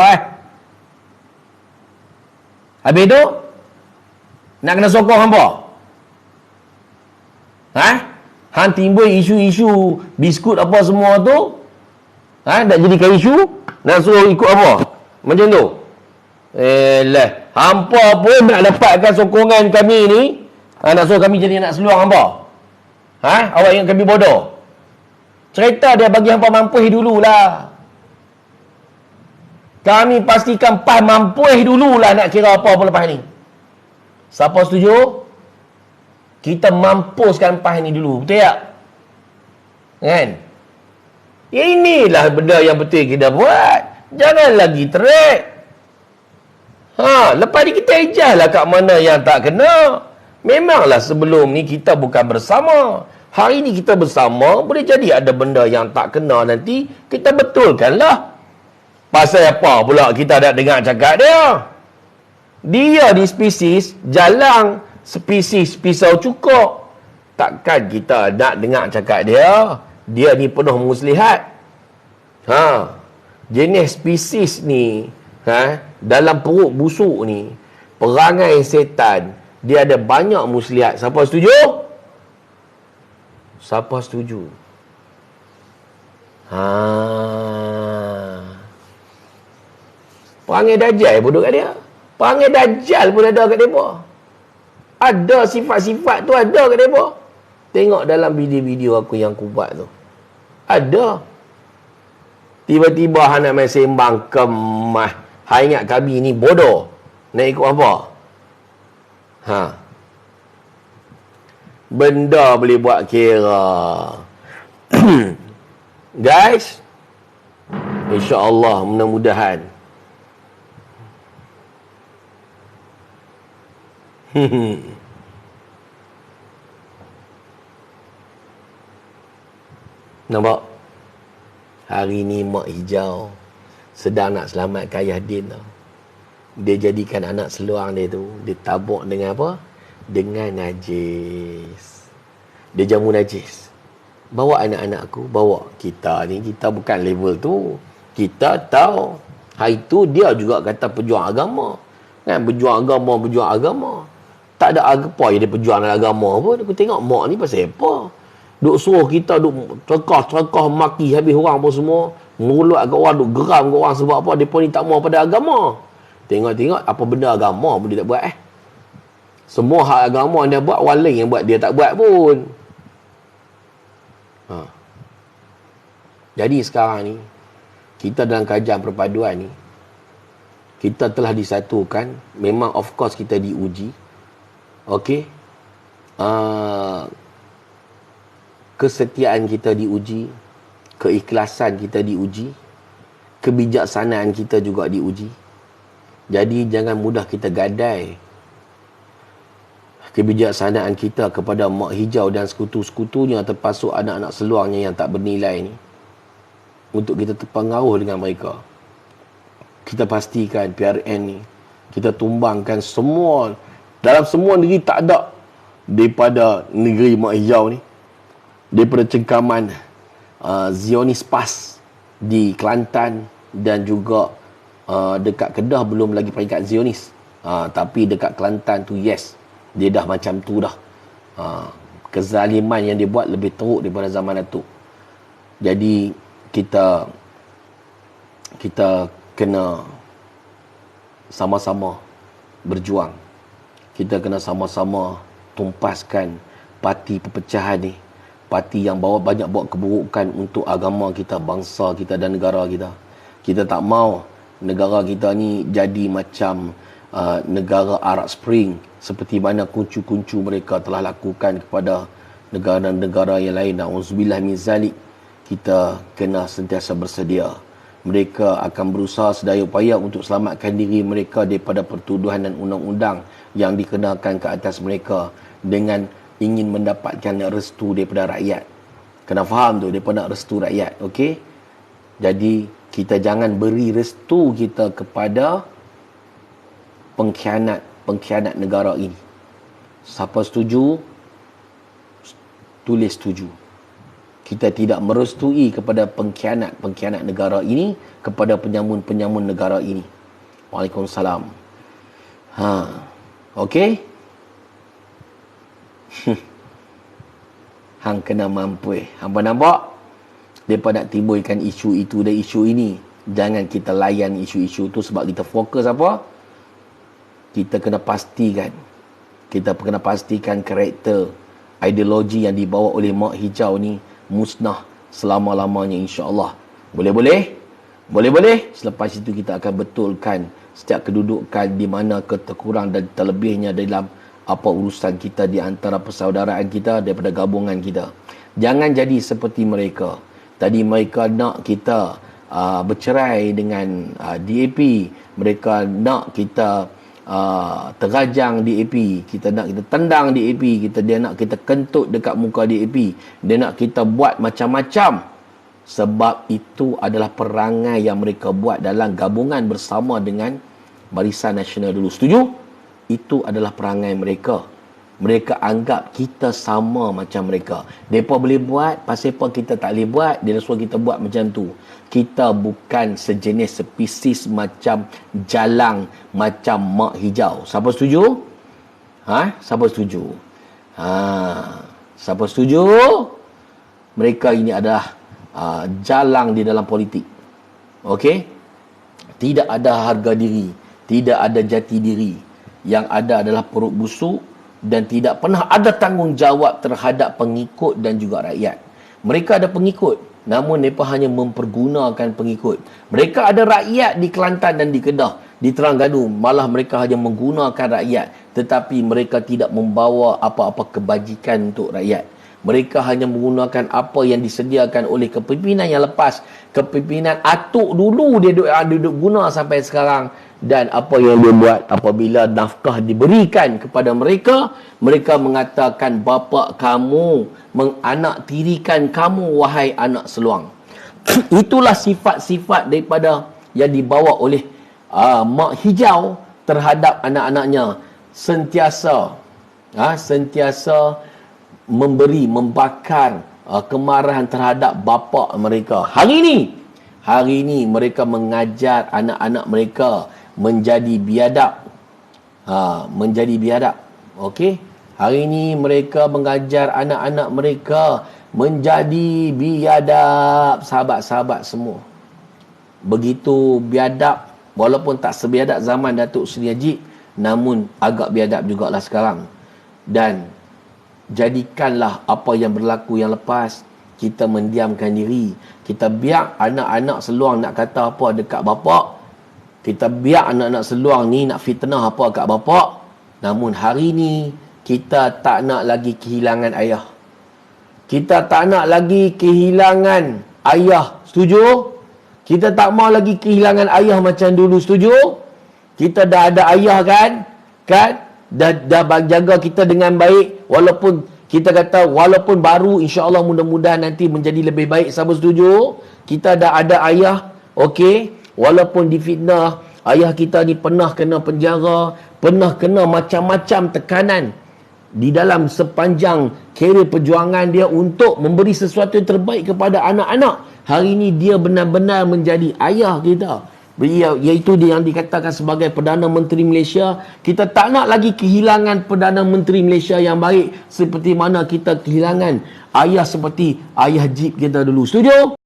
Habis tu nak kena sokong hampa. Hang timbul isu-isu biskut apa semua tu. Tak jadikan isu. Nak suruh ikut apa? Macam tu. Hampa pun nak dapatkan sokongan kami ni. Nak suruh kami jadi anak seluang hampa. Awak ingat kami bodoh? Cerita dia bagi hampa mampus dululah. Kami pastikan PAS mampuih dululah nak kira apa-apa lepas ni. Siapa setuju? Kita mampuskan PAS ni dulu. Betul tak? Kan? Ya, inilah benda yang betul kita buat. Jangan lagi track. Lepas ni kita ejahlah kat mana yang tak kena. Memanglah sebelum ni kita bukan bersama. Hari ni kita bersama, boleh jadi ada benda yang tak kena nanti, kita betulkanlah. Pasal apa pula kita nak dengar cakap dia? Dia di spesies jalang, spesies pisau cukur. Takkan kita nak dengar cakap dia? Dia ni penuh muslihat. Jenis spesies ni, dalam perut busuk ni, perangai setan, dia ada banyak muslihat. Siapa setuju? Siapa setuju? Perangai Dajjal pun duduk kat dia. Perangai Dajjal pun ada kat mereka. Ada sifat-sifat tu ada kat mereka. Tengok dalam video-video aku yang aku buat tu. Ada. Tiba-tiba hang nak main sembang kemah. Hang ingat kami ni bodoh. Nak ikut apa? Benda boleh buat kira. Guys, InsyaAllah mudah-mudahan nampak? Hari ni Mak Hijau sedang nak selamatkan Yahdin tau. Dia jadikan anak seluang dia tu, dia tabuk dengan apa? Dengan najis. Dia jamu najis. Bawa anak-anak aku, bawa. Kita ni, kita bukan level tu. Kita tahu. Hari tu dia juga kata pejuang agama. Kan? Berjuang agama. Tak ada apa yang dia perjuang dalam agama pun. Aku tengok mak ni pasal apa? Duk suruh kita, duk terkah maki habis orang pun semua. Mulut kat orang, duk geram kat orang sebab apa? Mereka ni tak mau pada agama. Tengok-tengok apa benda agama pun dia tak buat. Semua hak agama dia buat, orang lain yang buat, dia tak buat pun. Jadi sekarang ni, kita dalam kajian perpaduan ni, kita telah disatukan. Memang of course kita diuji. Okey. Kesetiaan kita diuji. Keikhlasan kita diuji. Kebijaksanaan kita juga diuji. Jadi jangan mudah kita gadai kebijaksanaan kita kepada Mak Hijau dan sekutu-sekutunya, termasuk anak-anak seluarnya yang tak bernilai ni, untuk kita terpengaruh dengan mereka. Kita pastikan PRN ni, kita tumbangkan semua, dalam semua negeri tak ada daripada negeri Mak Hijau ni, daripada cengkaman Zionis PAS di Kelantan dan juga dekat Kedah belum lagi peringkat Zionis. Tapi dekat Kelantan tu yes, dia dah macam tu dah. Kezaliman yang dia buat lebih teruk daripada zaman Datuk. Jadi kita kena sama-sama berjuang. Kita kena sama-sama tumpaskan parti perpecahan ni. Parti yang bawa keburukan untuk agama kita, bangsa kita dan negara kita. Kita tak mau negara kita ni jadi macam negara Arab Spring, seperti mana kuncu-kuncu mereka telah lakukan kepada negara-negara yang lain. Na'udzubillah min zalik. Kita kena sentiasa bersedia. Mereka akan berusaha sedaya upaya untuk selamatkan diri mereka daripada pertuduhan dan undang-undang yang dikenakan ke atas mereka, dengan ingin mendapatkan restu daripada rakyat. Kena faham tu, mereka nak restu rakyat. Okey? Jadi kita jangan beri restu kita kepada pengkhianat negara ini. Siapa setuju, tulis setuju. Kita tidak merestui kepada pengkhianat negara ini, kepada penyamun negara ini. Waalaikumsalam. Okey? Hang kena mampu. Hampa nampak? Mereka nak timbulkan isu itu dan isu ini. Jangan kita layan isu-isu itu, sebab kita fokus apa? Kita kena pastikan. Kita kena pastikan karakter, ideologi yang dibawa oleh Mak Hijau ni musnah selama-lamanya, insya-Allah. Boleh-boleh? Boleh-boleh. Selepas itu kita akan betulkan setiap kedudukan di mana kekurang dan terlebihnya dalam apa urusan kita di antara persaudaraan kita daripada gabungan kita. Jangan jadi seperti mereka. Tadi mereka nak kita bercerai dengan DAP. Mereka nak kita terajang DAP. Kita nak kita tendang DAP. Dia nak kita kentut dekat muka DAP. Dia nak kita buat macam-macam. Sebab itu adalah perangai yang mereka buat dalam gabungan bersama dengan Barisan Nasional dulu. Setuju? Itu adalah perangai mereka. Mereka anggap kita sama macam mereka. Mereka boleh buat, pasal apa kita tak boleh buat, dia suruh kita buat macam tu. Kita bukan sejenis spesies macam jalang, macam mak hijau. Siapa setuju? Siapa setuju? Siapa setuju? Mereka ini adalah jalang di dalam politik. Okey? Tidak ada harga diri, tidak ada jati diri. Yang ada adalah perut busuk dan tidak pernah ada tanggungjawab terhadap pengikut dan juga rakyat. Mereka ada pengikut, namun mereka hanya mempergunakan pengikut. Mereka ada rakyat di Kelantan dan di Kedah, di Terengganu, malah mereka hanya menggunakan rakyat, tetapi mereka tidak membawa apa-apa kebajikan untuk rakyat. Mereka hanya menggunakan apa yang disediakan oleh kepimpinan yang lepas. Kepimpinan atuk dulu dia duduk guna sampai sekarang. Dan apa yang dia buat apabila nafkah diberikan kepada mereka, mereka mengatakan bapa kamu menganaktirikan kamu wahai anak seluang. Itulah sifat-sifat daripada yang dibawa oleh mak hijau terhadap anak-anaknya. Sentiasa membakar kemarahan terhadap bapa mereka. Hari ini mereka mengajar anak-anak mereka menjadi biadab. Okey? Hari ini mereka mengajar anak-anak mereka menjadi biadab, sahabat-sahabat semua. Begitu biadab, walaupun tak sebiadab zaman Datuk Seri Najib, namun agak biadab jugalah sekarang. Dan jadikanlah apa yang berlaku yang lepas, kita mendiamkan diri. Kita biar anak-anak seluang nak kata apa dekat bapa. Kita biar anak-anak seluang ni nak fitnah apa kat bapa. Namun hari ni kita tak nak lagi kehilangan ayah. Kita tak nak lagi kehilangan ayah. Setuju? Kita tak mau lagi kehilangan ayah macam dulu. Setuju? Kita dah ada ayah kan? Dah jaga kita dengan baik. Walaupun kita kata walaupun baru, insya-Allah mudah-mudahan nanti menjadi lebih baik. Siapa setuju? Kita dah ada ayah. Okey? Walaupun difitnah, ayah kita ni pernah kena penjara, pernah kena macam-macam tekanan di dalam sepanjang kerjaya perjuangan dia untuk memberi sesuatu yang terbaik kepada anak-anak. Hari ini dia benar-benar menjadi ayah kita. Iaitu dia yang dikatakan sebagai Perdana Menteri Malaysia. Kita tak nak lagi kehilangan Perdana Menteri Malaysia yang baik seperti mana kita kehilangan ayah seperti ayah Jib kita dulu. Setuju?